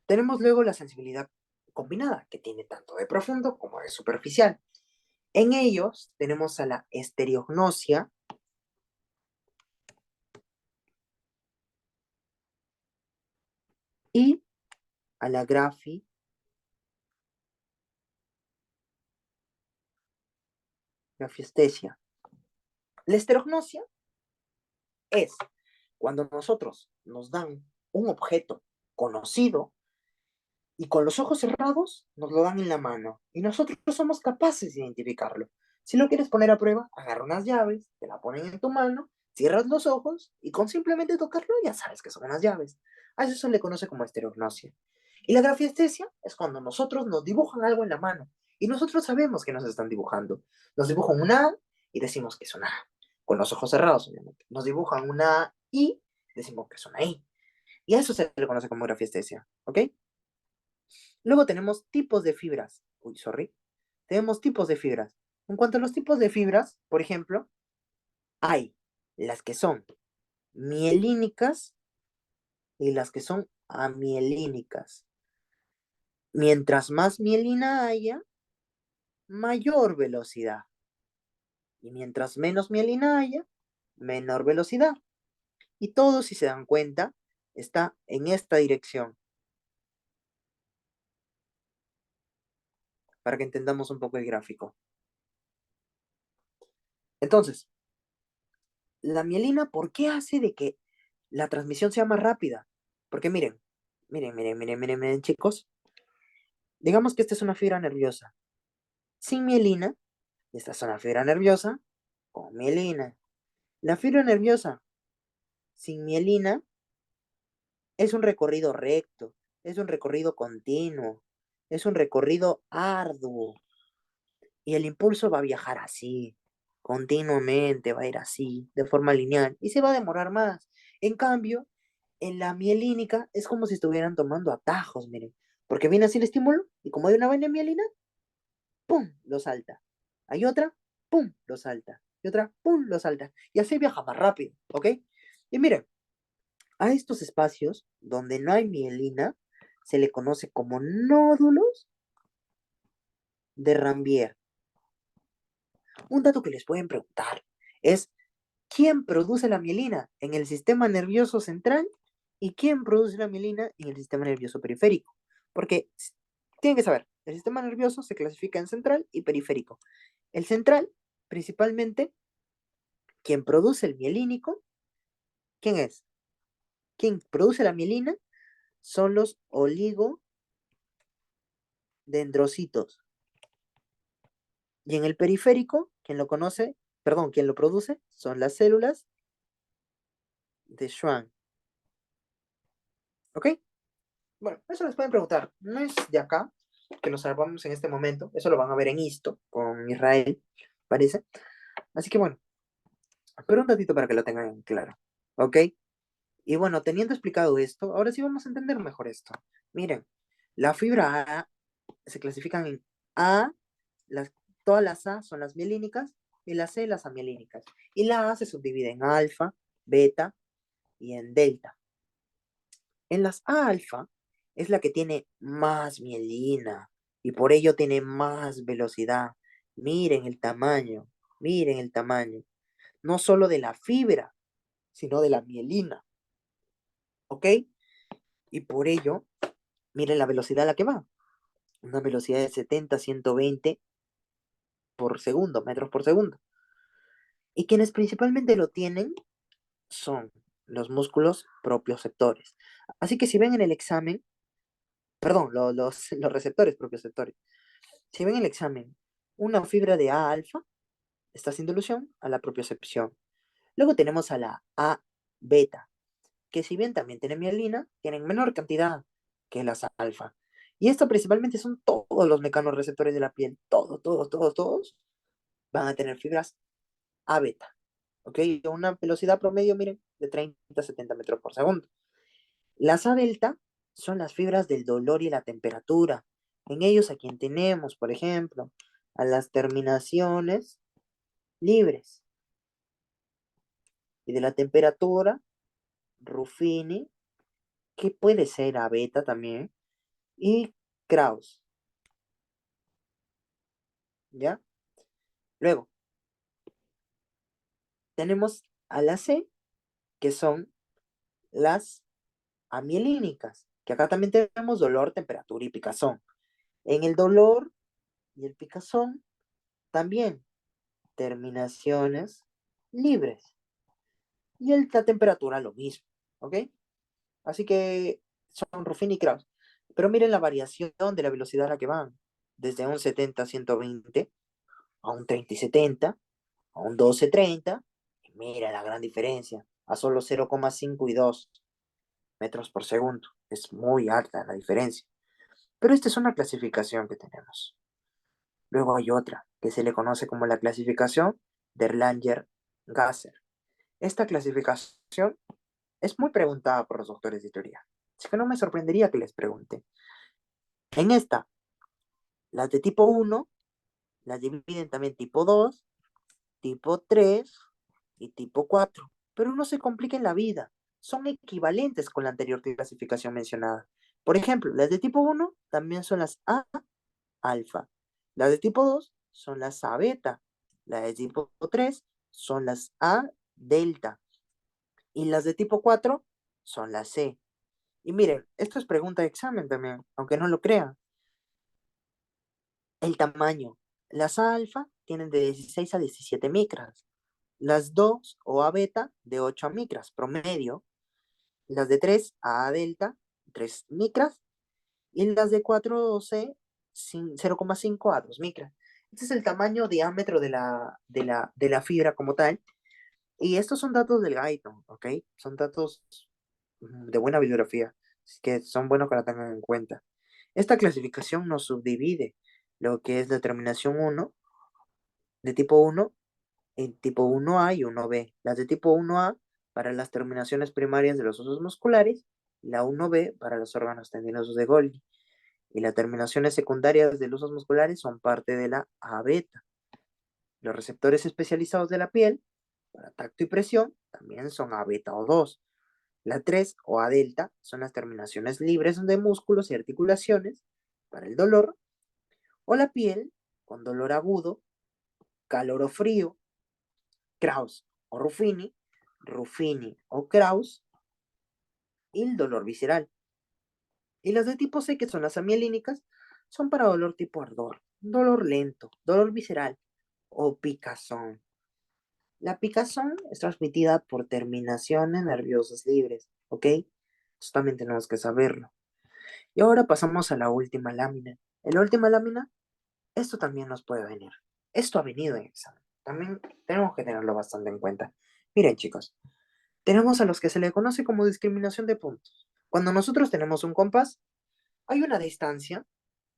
Tenemos luego la sensibilidad combinada, que tiene tanto de profundo como de superficial. En ellos tenemos a la estereognosia y a la grafiestesia. La estereognosia es cuando nosotros nos dan un objeto conocido y con los ojos cerrados nos lo dan en la mano y nosotros somos capaces de identificarlo. Si lo quieres poner a prueba, agarra unas llaves, te la ponen en tu mano, cierras los ojos y con simplemente tocarlo ya sabes que son unas llaves. A eso se le conoce como estereognosia. Y la grafiestesia es cuando nosotros nos dibujan algo en la mano y nosotros sabemos que nos están dibujando. Nos dibujan una A y decimos que es una A, con los ojos cerrados, obviamente. Nos dibujan una I, decimos que es una I. Y a eso se le conoce como grafiestesia, ¿ok? Luego tenemos tipos de fibras. Uy, sorry. Tenemos tipos de fibras. En cuanto a los tipos de fibras, por ejemplo, hay las que son mielínicas y las que son amielínicas. Mientras más mielina haya, mayor velocidad. Y mientras menos mielina haya, menor velocidad. Y todo, si se dan cuenta, está en esta dirección, para que entendamos un poco el gráfico. Entonces, la mielina, ¿por qué hace de que la transmisión sea más rápida? Porque miren, chicos. Digamos que esta es una fibra nerviosa sin mielina, y esta es una fibra nerviosa con mielina. La fibra nerviosa sin mielina es un recorrido recto, es un recorrido continuo, es un recorrido arduo. Y el impulso va a viajar así, continuamente, va a ir así, de forma lineal, y se va a demorar más. En cambio, en la mielínica es como si estuvieran tomando atajos, miren, porque viene así el estímulo, y como hay una vaina mielina, ¡pum!, lo salta. Hay otra, ¡pum!, lo salta. Y otra, ¡pum!, lo salta. Y así viaja más rápido, ¿ok? Y miren, a estos espacios donde no hay mielina, se le conoce como nódulos de Rambier. Un dato que les pueden preguntar es, ¿quién produce la mielina en el sistema nervioso central y quién produce la mielina en el sistema nervioso periférico? Porque tienen que saber, el sistema nervioso se clasifica en central y periférico. El central, principalmente, quien produce el mielínico, ¿quién es? Quien produce la mielina son los oligodendrocitos. Y en el periférico, quien lo conoce, perdón, quien lo produce son las células de Schwann. ¿Ok? Bueno, eso les pueden preguntar. No es de acá que lo salvamos en este momento. Eso lo van a ver en Isto con Israel, parece. Así que bueno, pero un ratito para que lo tengan claro. ¿Ok? Y bueno, teniendo explicado esto, ahora sí vamos a entender mejor esto. Miren, la fibra A se clasifican en A, las, todas las A son las mielínicas y las C las amielínicas. Y la A se subdivide en alfa, beta y en delta. En las A alfa es la que tiene más mielina y por ello tiene más velocidad. Miren el tamaño, miren el tamaño. No solo de la fibra, sino de la mielina. ¿Ok? Y por ello, miren la velocidad a la que va. Una velocidad de 70 a 120 por segundo, metros por segundo. Y quienes principalmente lo tienen son los músculos propioceptores. Así que si ven en el examen, perdón, los receptores propioceptores. Si ven el examen, una fibra de A alfa está haciendo alusión a la propiocepción. Luego tenemos a la A beta, que si bien también tienen mielina, tienen menor cantidad que las alfa. Y esto principalmente son todos los mecanorreceptores de la piel. Todos van a tener fibras A beta. ¿Ok? Una velocidad promedio, miren, de 30 a 70 metros por segundo. Las A delta son las fibras del dolor y la temperatura. En ellos a quien tenemos, por ejemplo, a las terminaciones libres. Y de la temperatura, Ruffini que puede ser a beta también, y Krauss, ¿ya? Luego, tenemos a la C, que son las amielínicas, que acá también tenemos dolor, temperatura y picazón. En el dolor y el picazón, también terminaciones libres. Y la temperatura lo mismo, ¿ok? Así que son Ruffini y Krauss. Pero miren la variación de la velocidad a la que van. Desde un 70 a 120, a un 30 y 70, a un 12 30. Mira la gran diferencia. A solo 0,5 y 2 metros por segundo. Es muy alta la diferencia. Pero esta es una clasificación que tenemos. Luego hay otra, que se le conoce como la clasificación de Erlanger-Gasser. Esta clasificación es muy preguntada por los doctores de teoría. Así que no me sorprendería que les pregunte. En esta, las de tipo 1 las dividen también tipo 2, tipo 3 y tipo 4. Pero no se compliquen la vida. Son equivalentes con la anterior clasificación mencionada. Por ejemplo, las de tipo 1 también son las A alfa. Las de tipo 2 son las A beta. Las de tipo 3 son las A delta. Y las de tipo 4 son las C. Y miren, esto es pregunta de examen también, aunque no lo crean. El tamaño. Las A alfa tienen de 16 a 17 micras. Las 2 o A beta de 8 micras promedio. Las de 3 a delta 3 micras. Y las de 4 C 0,5 a 2 micras. Este es el tamaño diámetro de la fibra como tal. Y estos son datos del Guyton, ¿ok? Son datos de buena bibliografía, así que son buenos que la tengan en cuenta. Esta clasificación nos subdivide lo que es determinación 1 de tipo 1 en tipo 1A y 1B. Las de tipo 1A para las terminaciones primarias de los huesos musculares, la 1B para los órganos tendinosos de Golgi. Y las terminaciones secundarias de los huesos musculares son parte de la A beta. Los receptores especializados de la piel para tacto y presión también son A beta o 2. La 3 o A delta son las terminaciones libres de músculos y articulaciones para el dolor, o la piel con dolor agudo, calor o frío, Krauss o Ruffini, Ruffini o Krauss, y el dolor visceral. Y las de tipo C, que son las amielínicas, son para dolor tipo ardor, dolor lento, dolor visceral o picazón. La picazón es transmitida por terminaciones nerviosas libres, ¿ok? Eso también tenemos que saberlo. Y ahora pasamos a la última lámina. En la última lámina, esto también nos puede venir. Esto ha venido en examen. También tenemos que tenerlo bastante en cuenta. Miren, chicos, tenemos a los que se le conoce como discriminación de puntos. Cuando nosotros tenemos un compás, hay una distancia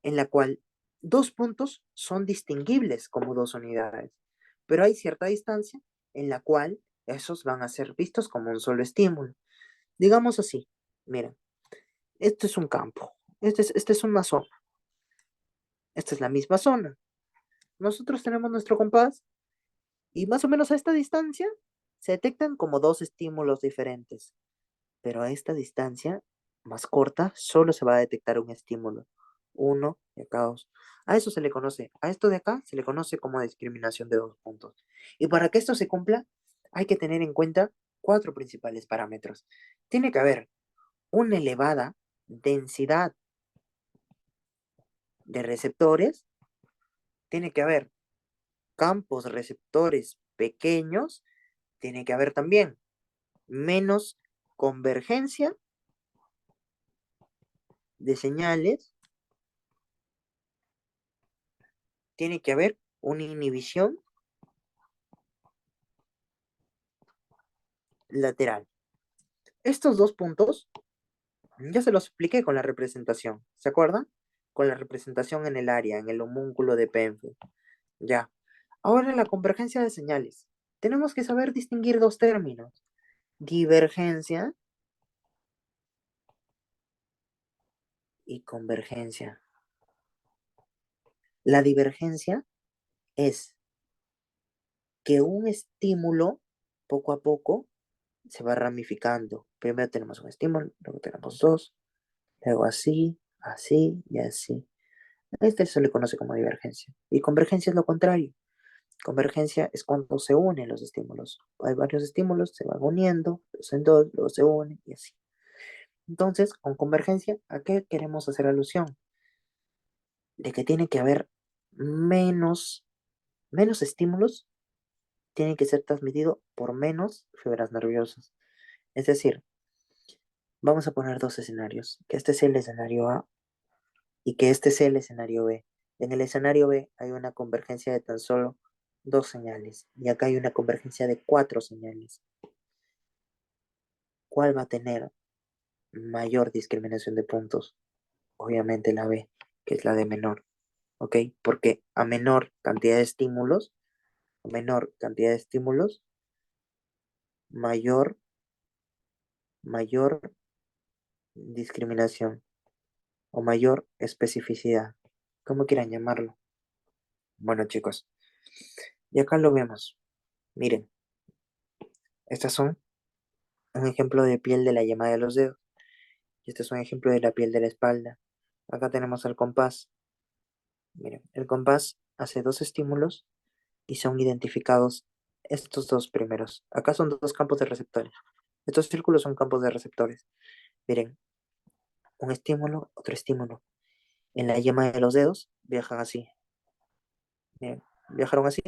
en la cual dos puntos son distinguibles como dos unidades, pero hay cierta distancia en la cual esos van a ser vistos como un solo estímulo. Digamos así, miren, este es un campo, este es una zona, esta es la misma zona. Nosotros tenemos nuestro compás y más o menos a esta distancia se detectan como dos estímulos diferentes, pero a esta distancia más corta solo se va a detectar un estímulo, uno de cada dos. A eso se le conoce, a esto de acá se le conoce como discriminación de dos puntos. Y para que esto se cumpla, hay que tener en cuenta cuatro principales parámetros. Tiene que haber una elevada densidad de receptores, tiene que haber campos receptores pequeños, tiene que haber también menos convergencia de señales, tiene que haber una inhibición lateral. Estos dos puntos ya se los expliqué con la representación, ¿se acuerdan? Con la representación en el área, en el homúnculo de Penfield. Ya. Ahora en la convergencia de señales. Tenemos que saber distinguir dos términos. Divergencia y convergencia. La divergencia es que un estímulo, poco a poco, se va ramificando. Primero tenemos un estímulo, luego tenemos dos, luego así, así y así. A este se le conoce como divergencia. Y convergencia es lo contrario. Convergencia es cuando se unen los estímulos. Hay varios estímulos, se van uniendo, dos en dos, luego se unen y así. Entonces, con convergencia, ¿a qué queremos hacer alusión? De que tiene que haber menos estímulos, tiene que ser transmitido por menos fibras nerviosas. Es decir, vamos a poner dos escenarios, que este sea el escenario A y que este sea el escenario B. En el escenario B hay una convergencia de tan solo dos señales y acá hay una convergencia de cuatro señales. ¿Cuál va a tener mayor discriminación de puntos? Obviamente la B, que es la de menor, ¿ok? Porque a menor cantidad de estímulos, mayor, mayor discriminación o mayor especificidad, como quieran llamarlo. Bueno, chicos, y acá lo vemos. Miren, estas son un ejemplo de piel de la yema de los dedos y este es un ejemplo de la piel de la espalda. Acá tenemos el compás. Miren, el compás hace dos estímulos y son identificados estos dos primeros. Acá son dos campos de receptores. Estos círculos son campos de receptores. Miren, un estímulo, otro estímulo. En la yema de los dedos viajan así. Miren, viajaron así.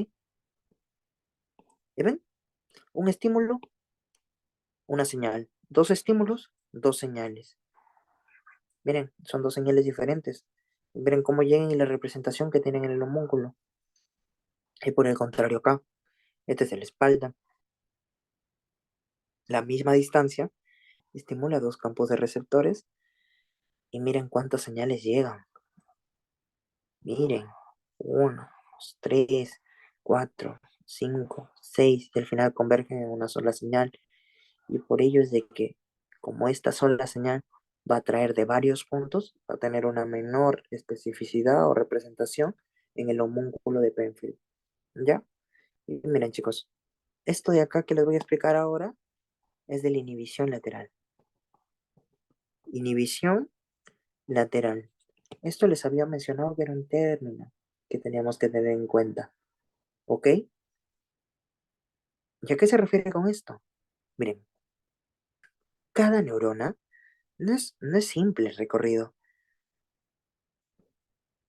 ¿Y ven? Un estímulo, una señal. Dos estímulos, dos señales. Miren, son dos señales diferentes. Miren cómo llegan y la representación que tienen en el homúnculo. Y por el contrario acá, este es la espalda. La misma distancia estimula dos campos de receptores y miren cuántas señales llegan. Miren, uno, dos, tres, cuatro, cinco, seis, y al final convergen en una sola señal. Y por ello es de que, como esta sola señal va a traer de varios puntos, va a tener una menor especificidad o representación en el homúnculo de Penfield. ¿Ya? Y miren, chicos, esto de acá que les voy a explicar ahora es de la inhibición lateral. Inhibición lateral. Esto les había mencionado que era un término que teníamos que tener en cuenta. ¿Ok? ¿Y a qué se refiere con esto? Miren, cada neurona no es simple el recorrido.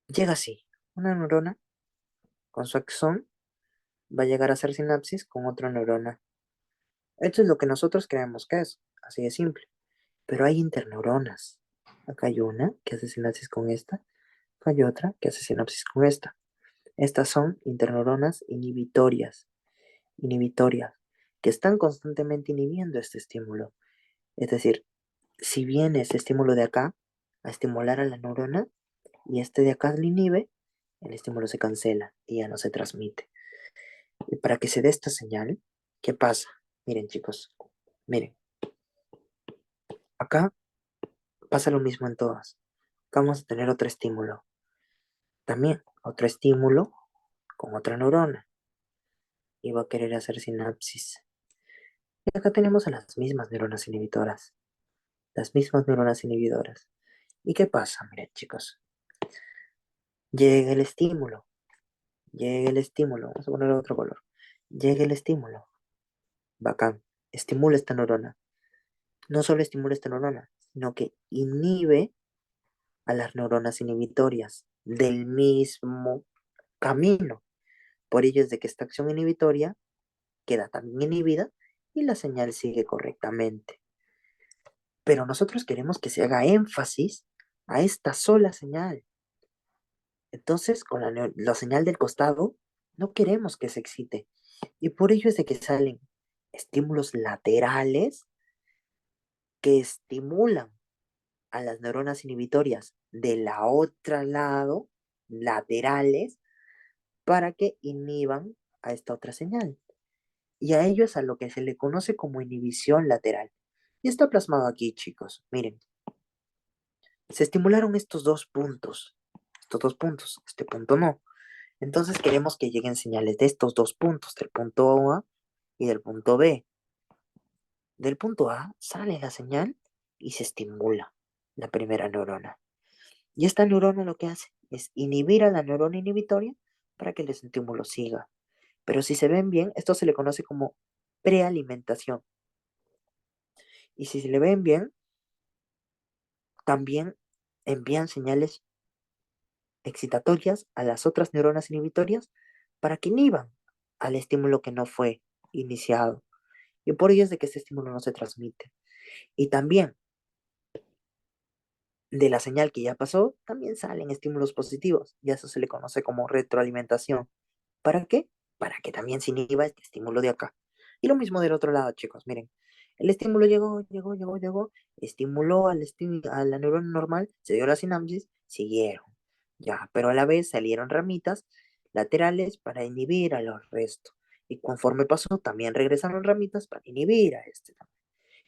Llega así. Una neurona con su axón va a llegar a hacer sinapsis con otra neurona. Esto es lo que nosotros creemos que es. Así de simple. Pero hay interneuronas. Acá hay una que hace sinapsis con esta. Acá hay otra que hace sinapsis con esta. Estas son interneuronas inhibitorias, que están constantemente inhibiendo este estímulo. Es decir, si viene ese estímulo de acá a estimular a la neurona y este de acá le inhibe, el estímulo se cancela y ya no se transmite. Y para que se dé esta señal, ¿qué pasa? Miren chicos, miren, acá pasa lo mismo en todas. Acá vamos a tener otro estímulo. También otro estímulo con otra neurona y va a querer hacer sinapsis. Y acá tenemos a las mismas neuronas inhibitoras. Las mismas neuronas inhibidoras. ¿Y qué pasa? Miren chicos, llega el estímulo. Llega el estímulo. Vamos a poner otro color. Llega el estímulo. Bacán. Estimula esta neurona. No solo estimula esta neurona, sino que inhibe a las neuronas inhibitorias del mismo camino. Por ello es de que esta acción inhibitoria queda también inhibida y la señal sigue correctamente. Pero nosotros queremos que se haga énfasis a esta sola señal. Entonces, con la señal del costado, no queremos que se excite. Y por ello es de que salen estímulos laterales que estimulan a las neuronas inhibitorias de la otra lado, laterales, para que inhiban a esta otra señal. Y a ello es a lo que se le conoce como inhibición lateral. Y está plasmado aquí, chicos. Miren, se estimularon estos dos puntos, este punto no. Entonces queremos que lleguen señales de estos dos puntos, del punto A y del punto B. Del punto A sale la señal y se estimula la primera neurona. Y esta neurona lo que hace es inhibir a la neurona inhibitoria para que el estímulo siga. Pero si se ven bien, esto se le conoce como prealimentación. Y si se le ven bien, también envían señales excitatorias a las otras neuronas inhibitorias para que inhiban al estímulo que no fue iniciado. Y por ello es de que este estímulo no se transmite. Y también de la señal que ya pasó, también salen estímulos positivos. Y a eso se le conoce como retroalimentación. ¿Para qué? Para que también se inhiba este estímulo de acá. Y lo mismo del otro lado, chicos. Miren, el estímulo llegó, estimuló a la neurona normal, se dio la sinapsis, siguieron. Ya, pero a la vez salieron ramitas laterales para inhibir a los restos. Y conforme pasó, también regresaron ramitas para inhibir a este también.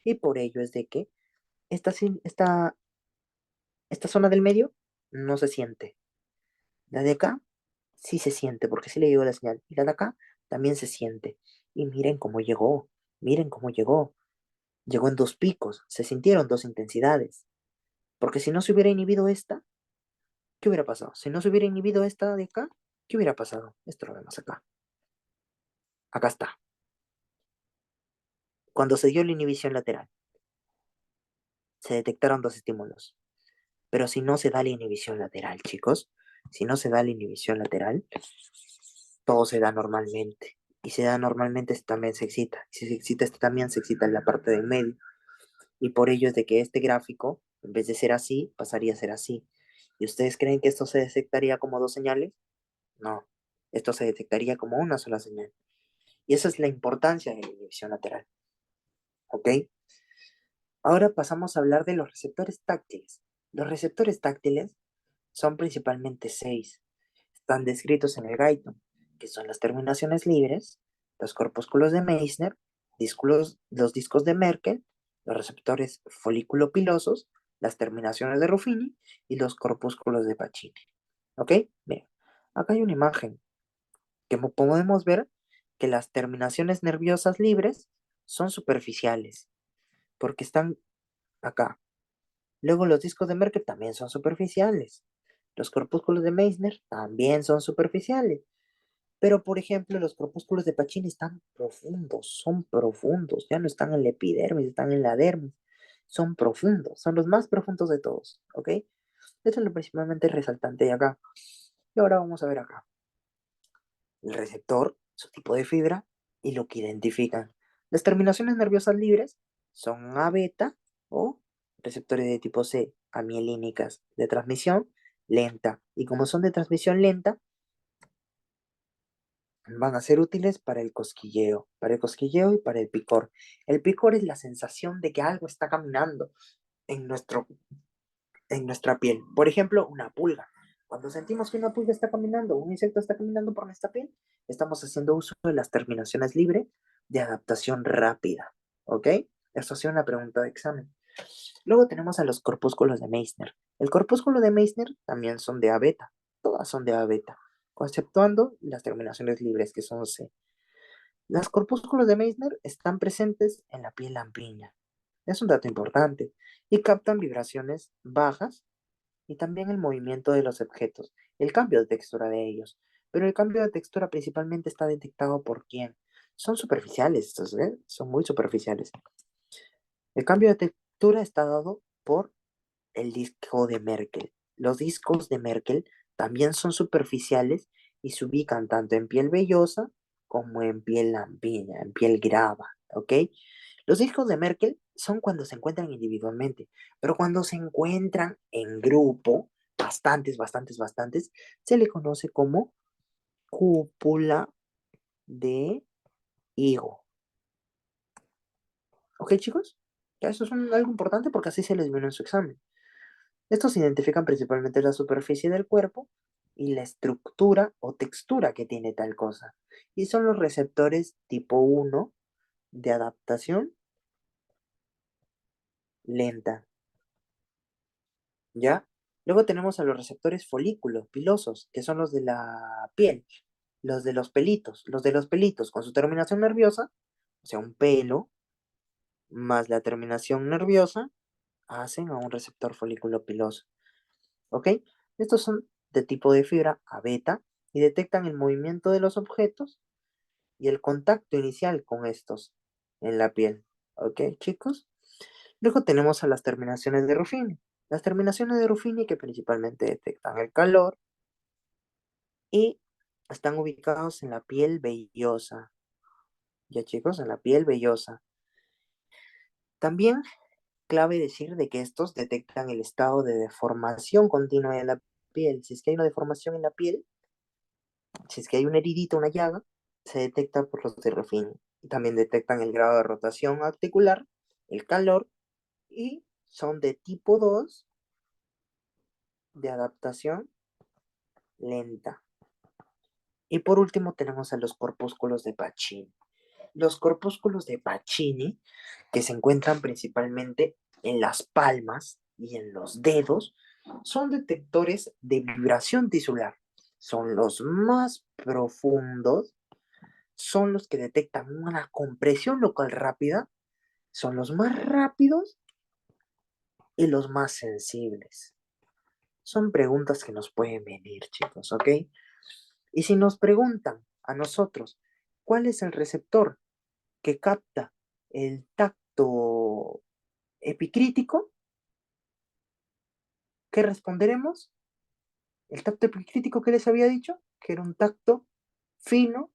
Y por ello es de que esta zona del medio no se siente. La de acá sí se siente, porque sí le llegó la señal. Y la de acá también se siente. Y miren cómo llegó. Llegó en dos picos, se sintieron dos intensidades. Porque si no se hubiera inhibido esta, ¿qué hubiera pasado? Si no se hubiera inhibido esta de acá, ¿qué hubiera pasado? Esto lo vemos acá. Acá está. Cuando se dio la inhibición lateral, se detectaron dos estímulos. Pero si no se da la inhibición lateral, chicos, si no se da la inhibición lateral, todo se da normalmente. Y se da normalmente, este también se excita. Si se excita este también, se excita en la parte del medio. Y por ello es de que este gráfico, en vez de ser así, pasaría a ser así. ¿Y ustedes creen que esto se detectaría como dos señales? No, esto se detectaría como una sola señal. Y esa es la importancia de la inhibición lateral. ¿Ok? Ahora pasamos a hablar de los receptores táctiles. Los receptores táctiles son principalmente seis. Están descritos en el Guyton, que son las terminaciones libres, los corpúsculos de Meissner, los discos de Merkel, los receptores folículo-pilosos, las terminaciones de Ruffini y los corpúsculos de Pacini. ¿Ok? Bien, acá hay una imagen que podemos ver que las terminaciones nerviosas libres son superficiales, porque están acá. Luego los discos de Merkel también son superficiales. Los corpúsculos de Meissner también son superficiales. Pero, por ejemplo, los corpúsculos de Pacini están profundos, son profundos, ya no están en la epidermis, están en la dermis. Son profundos, son los más profundos de todos, ¿ok? Eso es lo principalmente resaltante de acá. Y ahora vamos a ver acá. El receptor, su tipo de fibra y lo que identifican. Las terminaciones nerviosas libres son A beta o receptores de tipo C, amielínicas, de transmisión lenta. Y como son de transmisión lenta, van a ser útiles para el cosquilleo y para el picor. El picor es la sensación de que algo está caminando en, en nuestra piel. Por ejemplo, una pulga. Cuando sentimos que una pulga está caminando, un insecto está caminando por nuestra piel, estamos haciendo uso de las terminaciones libres de adaptación rápida. ¿Ok? Esto ha sido una pregunta de examen. Luego tenemos a los corpúsculos de Meissner. El corpúsculo de Meissner también son de A beta. Todas son de A beta, conceptuando las terminaciones libres que son C. Los corpúsculos de Meissner están presentes en la piel lampiña. Es un dato importante y captan vibraciones bajas y también el movimiento de los objetos, el cambio de textura de ellos. Pero el cambio de textura principalmente está detectado por quién. Son superficiales estos, ¿eh? Son muy superficiales. El cambio de textura está dado por el disco de Merkel. Los discos de Merkel también son superficiales y se ubican tanto en piel vellosa como en piel lampiña, en piel grava, ¿ok? Los discos de Merkel son cuando se encuentran individualmente, pero cuando se encuentran en grupo, bastantes, se le conoce como cúpula de higo. ¿Ok, chicos? Ya eso es algo importante porque así se les vino en su examen. Estos identifican principalmente la superficie del cuerpo y la estructura o textura que tiene tal cosa. Y son los receptores tipo 1 de adaptación lenta, ¿ya? Luego tenemos a los receptores folículos pilosos, que son los de la piel, los de los pelitos con su terminación nerviosa, o sea, un pelo, más la terminación nerviosa hacen a un receptor folículo piloso. ¿Ok? Estos son de tipo de fibra a beta y detectan el movimiento de los objetos y el contacto inicial con estos en la piel. ¿Ok, chicos? Luego tenemos a las terminaciones de Ruffini. Las terminaciones de Ruffini que principalmente detectan el calor y están ubicados en la piel vellosa. Ya, chicos, en la piel vellosa. También clave decir de que estos detectan el estado de deformación continua de la piel. Si es que hay una deformación en la piel, si es que hay una heridita, una llaga, se detecta por los de Ruffini. También detectan el grado de rotación articular, el calor y son de tipo 2 de adaptación lenta. Y por último tenemos a los corpúsculos de Pacini. Los corpúsculos de Pacini, que se encuentran principalmente en las palmas y en los dedos, son detectores de vibración tisular. Son los más profundos, son los que detectan una compresión local rápida, son los más rápidos y los más sensibles. Son preguntas que nos pueden venir, chicos, ¿ok? Y si nos preguntan a nosotros, ¿cuál es el receptor que capta el tacto epicrítico? ¿Qué responderemos? El tacto epicrítico que les había dicho, que era un tacto fino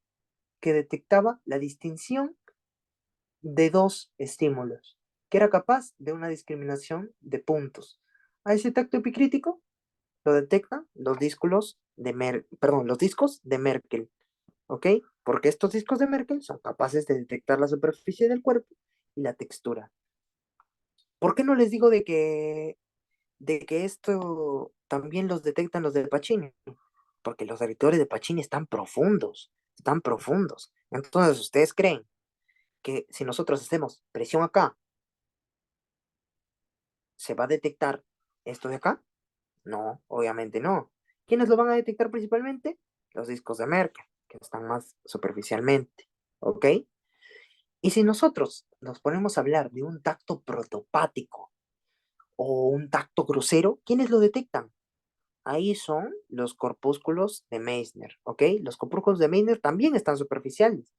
que detectaba la distinción de dos estímulos, que era capaz de una discriminación de puntos. A ese tacto epicrítico lo detectan los discos los discos de Merkel, ¿ok? Porque estos discos de Merkel son capaces de detectar la superficie del cuerpo y la textura. ¿Por qué no les digo de que esto también los detectan los de Pacini? Porque los territorios de Pacini están profundos, están profundos. Entonces, ¿ustedes creen que si nosotros hacemos presión acá, se va a detectar esto de acá? No, obviamente no. ¿Quiénes lo van a detectar principalmente? Los discos de Merkel, que están más superficialmente, ¿ok? Y si nosotros nos ponemos a hablar de un tacto protopático o un tacto grosero, ¿quiénes lo detectan? Ahí son los corpúsculos de Meissner, ¿ok? Los corpúsculos de Meissner también están superficiales.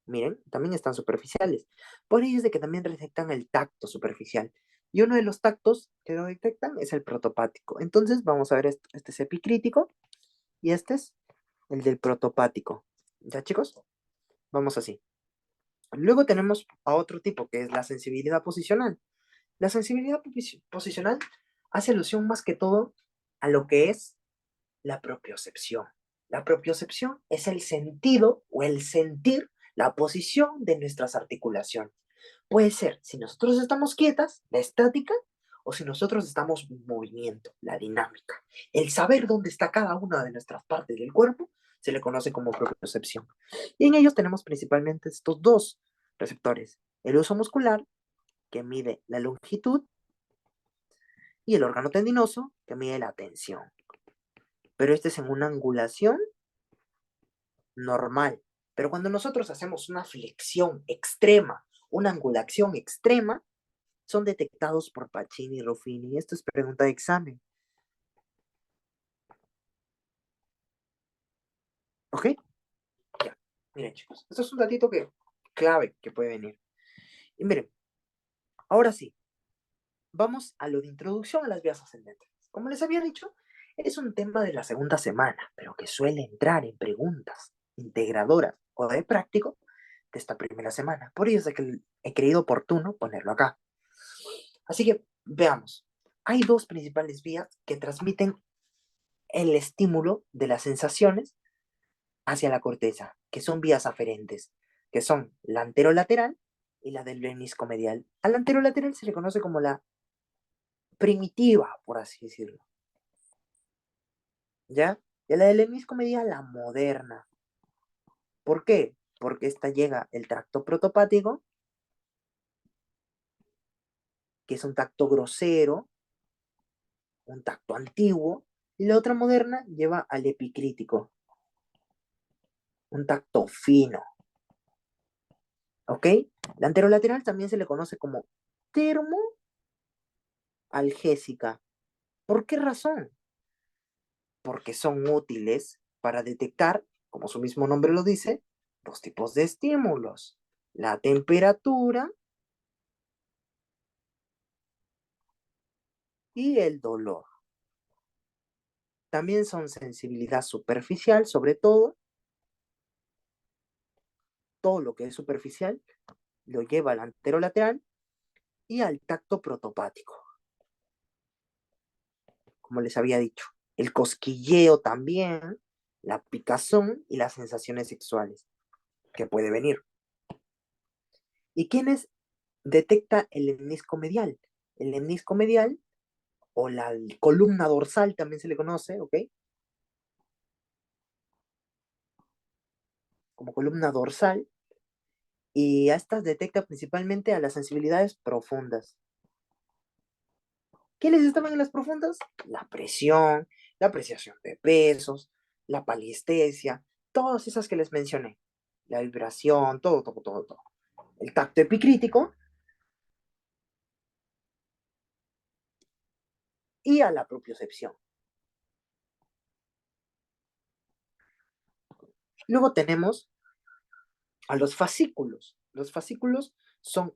Miren, también están superficiales. Por ello es de que también detectan el tacto superficial. Y uno de los tactos que lo detectan es el protopático. Entonces vamos a ver esto. Este es epicrítico y este es el del protopático. ¿Ya, chicos? Vamos así. Luego tenemos a otro tipo que es la sensibilidad posicional. La sensibilidad posicional hace alusión más que todo a lo que es la propiocepción. La propiocepción es el sentido o el sentir la posición de nuestras articulaciones. Puede ser si nosotros estamos quietas, la estática, o si nosotros estamos en movimiento, la dinámica. El saber dónde está cada una de nuestras partes del cuerpo se le conoce como propiocepción. Y en ellos tenemos principalmente estos dos receptores, el uso muscular, que mide la longitud, y el órgano tendinoso, que mide la tensión. Pero este es en una angulación normal. Pero cuando nosotros hacemos una flexión extrema, una angulación extrema, son detectados por Pacini y Ruffini. Esto es pregunta de examen. ¿Ok? Ya. Miren, chicos, esto es un datito clave que puede venir. Y miren, ahora sí, vamos a lo de introducción a las vías ascendentes. Como les había dicho, es un tema de la segunda semana, pero que suele entrar en preguntas integradoras o de práctico de esta primera semana. Por ello es de que he creído oportuno ponerlo acá. Así que veamos. Hay dos principales vías que transmiten el estímulo de las sensaciones hacia la corteza, que son vías aferentes, que son la anterolateral y la del menisco medial. A la anterolateral se le conoce como la primitiva, por así decirlo, ¿ya? Y a la del menisco medial, la moderna. ¿Por qué? Porque esta llega el tracto protopático, que es un tacto grosero, un tacto antiguo, y la otra moderna lleva al epicrítico, un tacto fino. ¿Ok? La anterolateral también se le conoce como termoalgésica. ¿Por qué razón? Porque son útiles para detectar, como su mismo nombre lo dice, dos tipos de estímulos, la temperatura y el dolor. También son sensibilidad superficial, sobre todo lo que es superficial lo lleva al anterolateral y al tacto protopático, como les había dicho. El cosquilleo también, la picazón y las sensaciones sexuales que puede venir. ¿Y quiénes detecta el lemnisco medial? El lemnisco medial o la columna dorsal también se le conoce, ¿ok? Como columna dorsal. Y a estas detecta principalmente a las sensibilidades profundas. ¿Quiénes estaban en las profundas? La presión, la apreciación de pesos, la palestesia, todas esas que les mencioné. La vibración, todo. El tacto epicrítico y a la propiocepción. Luego tenemos a los fascículos. Los fascículos son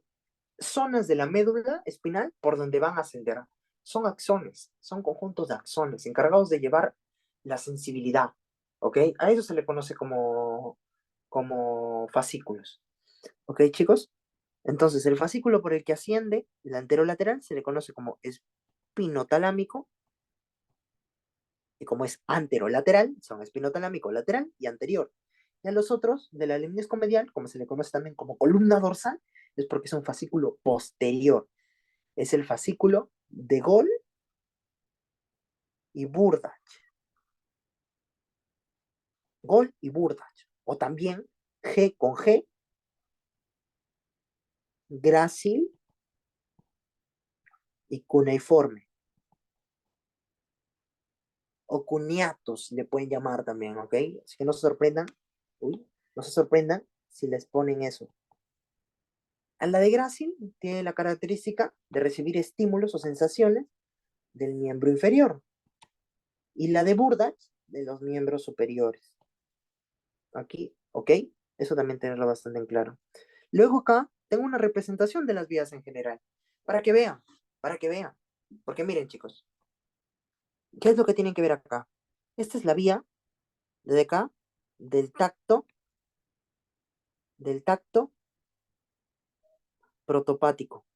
zonas de la médula espinal por donde van a ascender. Son axones, son conjuntos de axones encargados de llevar la sensibilidad, ¿ok? A eso se le conoce como fascículos, ¿ok, chicos? Entonces, el fascículo por el que asciende el anterolateral se le conoce como espinotalámico, y como es anterolateral, son espinotalámico, lateral y anterior. Y a los otros, de la lemnisco medial, como se le conoce también como columna dorsal, es porque es un fascículo posterior. Es el fascículo de Gol y Burdach. Gol y Burdach. O también G con G, grácil y cuneiforme. O cuniatos le pueden llamar también, ¿ok? Así que no se sorprendan, uy, no se sorprendan si les ponen eso. A la de grácil tiene la característica de recibir estímulos o sensaciones del miembro inferior. Y la de Burdach de los miembros superiores. Aquí, ¿ok? Eso también tenerlo bastante en claro. Luego acá tengo una representación de las vías en general, para que vean, para que vean. Porque miren, chicos, ¿qué es lo que tienen que ver acá? Esta es la vía de acá, del tacto, del tacto protopático.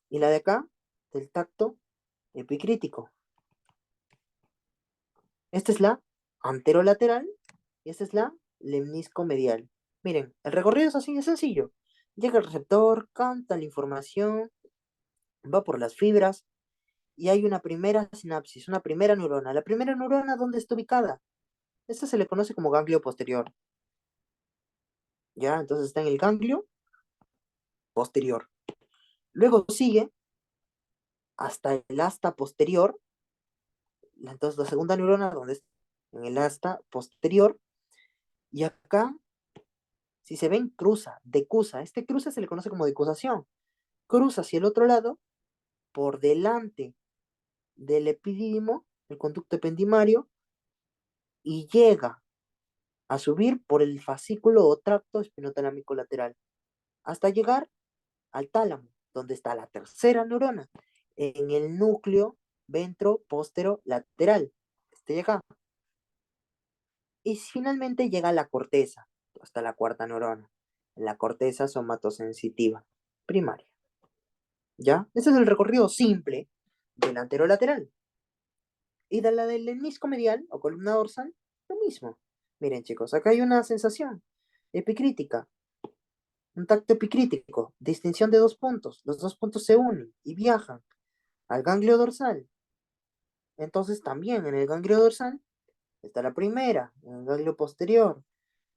Y la de acá, del tacto epicrítico. Esta es la anterolateral y esta es la lemnisco-medial. Miren, el recorrido es así de sencillo. Llega el receptor, canta la información, va por las fibras y hay una primera sinapsis, una primera neurona. La primera neurona, ¿dónde está ubicada? Esta se le conoce como ganglio posterior. ¿Ya? Entonces está en el ganglio posterior. Luego sigue hasta el asta posterior. Entonces la segunda neurona, ¿dónde está? En el asta posterior. Y acá, si se ven, cruza, decusa. Este cruce se le conoce como decusación. Cruza hacia el otro lado, por delante del epidídimo, el conducto ependimario, y llega a subir por el fascículo o tracto espinotalámico lateral, hasta llegar al tálamo, donde está la tercera neurona, en el núcleo ventro-postero-lateral. Este llega. Y finalmente llega a la corteza, hasta la cuarta neurona, la corteza somatosensitiva primaria. ¿Ya? Ese es el recorrido simple del anterolateral. Y de la del menisco medial o columna dorsal, lo mismo. Miren, chicos, acá hay una sensación epicrítica, un tacto epicrítico, distinción de dos puntos. Los dos puntos se unen y viajan al ganglio dorsal. Entonces también en el ganglio dorsal está la primera, en el ganglio posterior.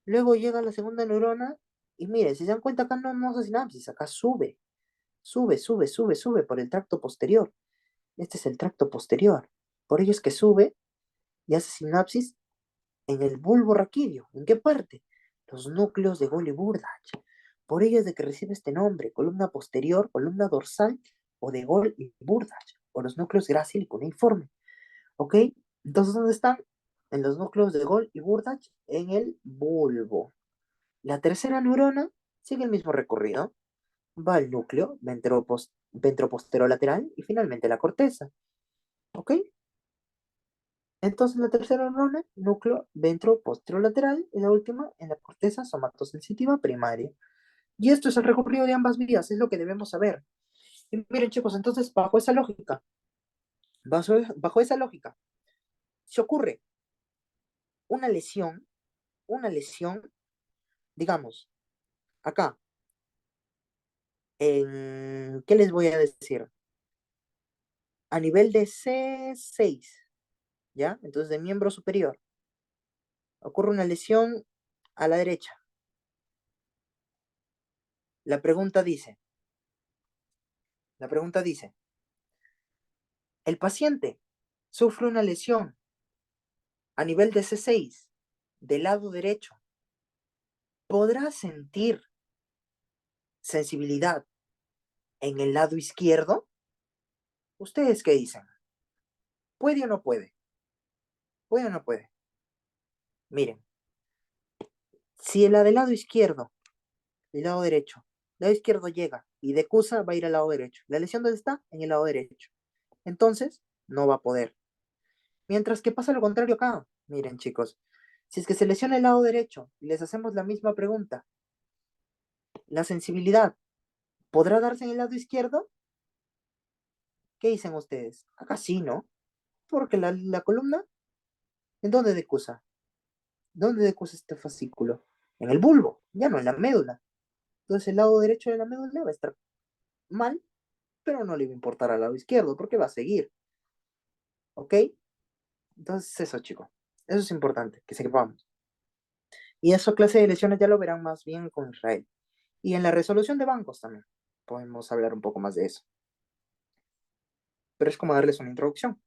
Luego llega la segunda neurona y miren, si se dan cuenta acá no hace sinapsis, acá sube por el tracto posterior. Este es el tracto posterior. Por ello es que sube y hace sinapsis en el bulbo raquídeo. ¿En qué parte? los núcleos de Gol-Burdach. Por ello es de que recibe este nombre, columna posterior, columna dorsal o de Gol-Burdach, o los núcleos grácil y cuneiforme. ¿Ok? Entonces, ¿dónde están? En los núcleos de Gol-Burdach, en el bulbo. La tercera neurona sigue el mismo recorrido. Va al núcleo ventroposterolateral y finalmente la corteza. ¿Ok? Entonces la tercera neurona, núcleo ventroposterolateral y la última en la corteza somatosensitiva primaria. Y esto es el recorrido de ambas vías, es lo que debemos saber. Y miren chicos, entonces bajo esa lógica, si ocurre una lesión, digamos, acá, ¿qué les voy a decir? A nivel de C6, ¿ya? Entonces de miembro superior, ocurre una lesión a la derecha. La pregunta dice, la pregunta dice, el paciente sufre una lesión a nivel de C6 del lado derecho. ¿Podrá sentir sensibilidad en el lado izquierdo? ¿Ustedes qué dicen? ¿Puede o no puede? ¿Puede o no puede? Miren, si la del lado izquierdo, el lado derecho, el lado izquierdo llega y decusa, va a ir al lado derecho. ¿La lesión dónde está? En el lado derecho. Entonces, no va a poder. Mientras que pasa lo contrario acá. Miren, chicos, si es que se lesiona el lado derecho y les hacemos la misma pregunta, ¿la sensibilidad podrá darse en el lado izquierdo? ¿Qué dicen ustedes? Acá sí, ¿no? Porque la columna, ¿en dónde decusa? ¿Dónde decusa este fascículo? En el bulbo, ya no en la médula. Entonces el lado derecho de la médula va a estar mal, pero no le va a importar al lado izquierdo, porque va a seguir. ¿Ok? Entonces eso, chicos. Eso es importante, que sepamos. Y esa clase de lesiones ya lo verán más bien con Israel. Y en la resolución de bancos también podemos hablar un poco más de eso. Pero es como darles una introducción.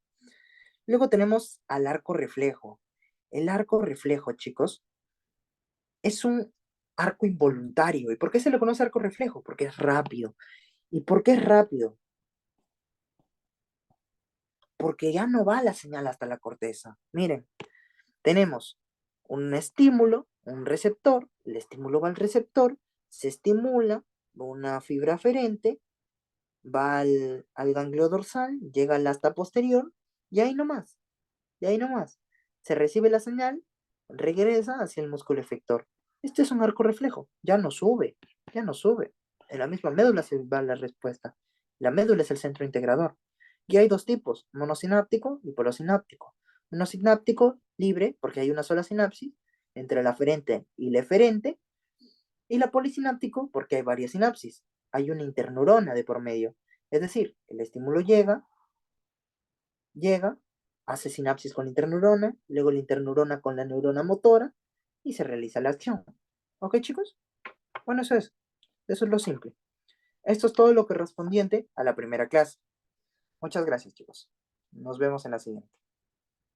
Luego tenemos al arco reflejo. El arco reflejo, chicos, es un arco involuntario. ¿Y por qué se le conoce arco reflejo? Porque es rápido. ¿Y por qué es rápido? Porque ya no va la señal hasta la corteza. Miren, tenemos un estímulo, un receptor, el estímulo va al receptor, se estimula una fibra aferente, va al ganglio dorsal, llega al asta posterior, y ahí nomás, y ahí nomás. Se recibe la señal, regresa hacia el músculo efector. Este es un arco reflejo, ya no sube, ya no sube. En la misma médula se va la respuesta. La médula es el centro integrador. Y hay dos tipos, monosináptico y polosináptico. Monosináptico libre, porque hay una sola sinapsis entre la aferente y la eferente, y la polisináptico, porque hay varias sinapsis. Hay una interneurona de por medio. Es decir, el estímulo llega, hace sinapsis con la interneurona, luego la interneurona con la neurona motora y se realiza la acción. ¿Ok, chicos? Bueno, eso es lo simple. Esto es todo lo correspondiente a la primera clase. Muchas gracias, chicos. Nos vemos en la siguiente.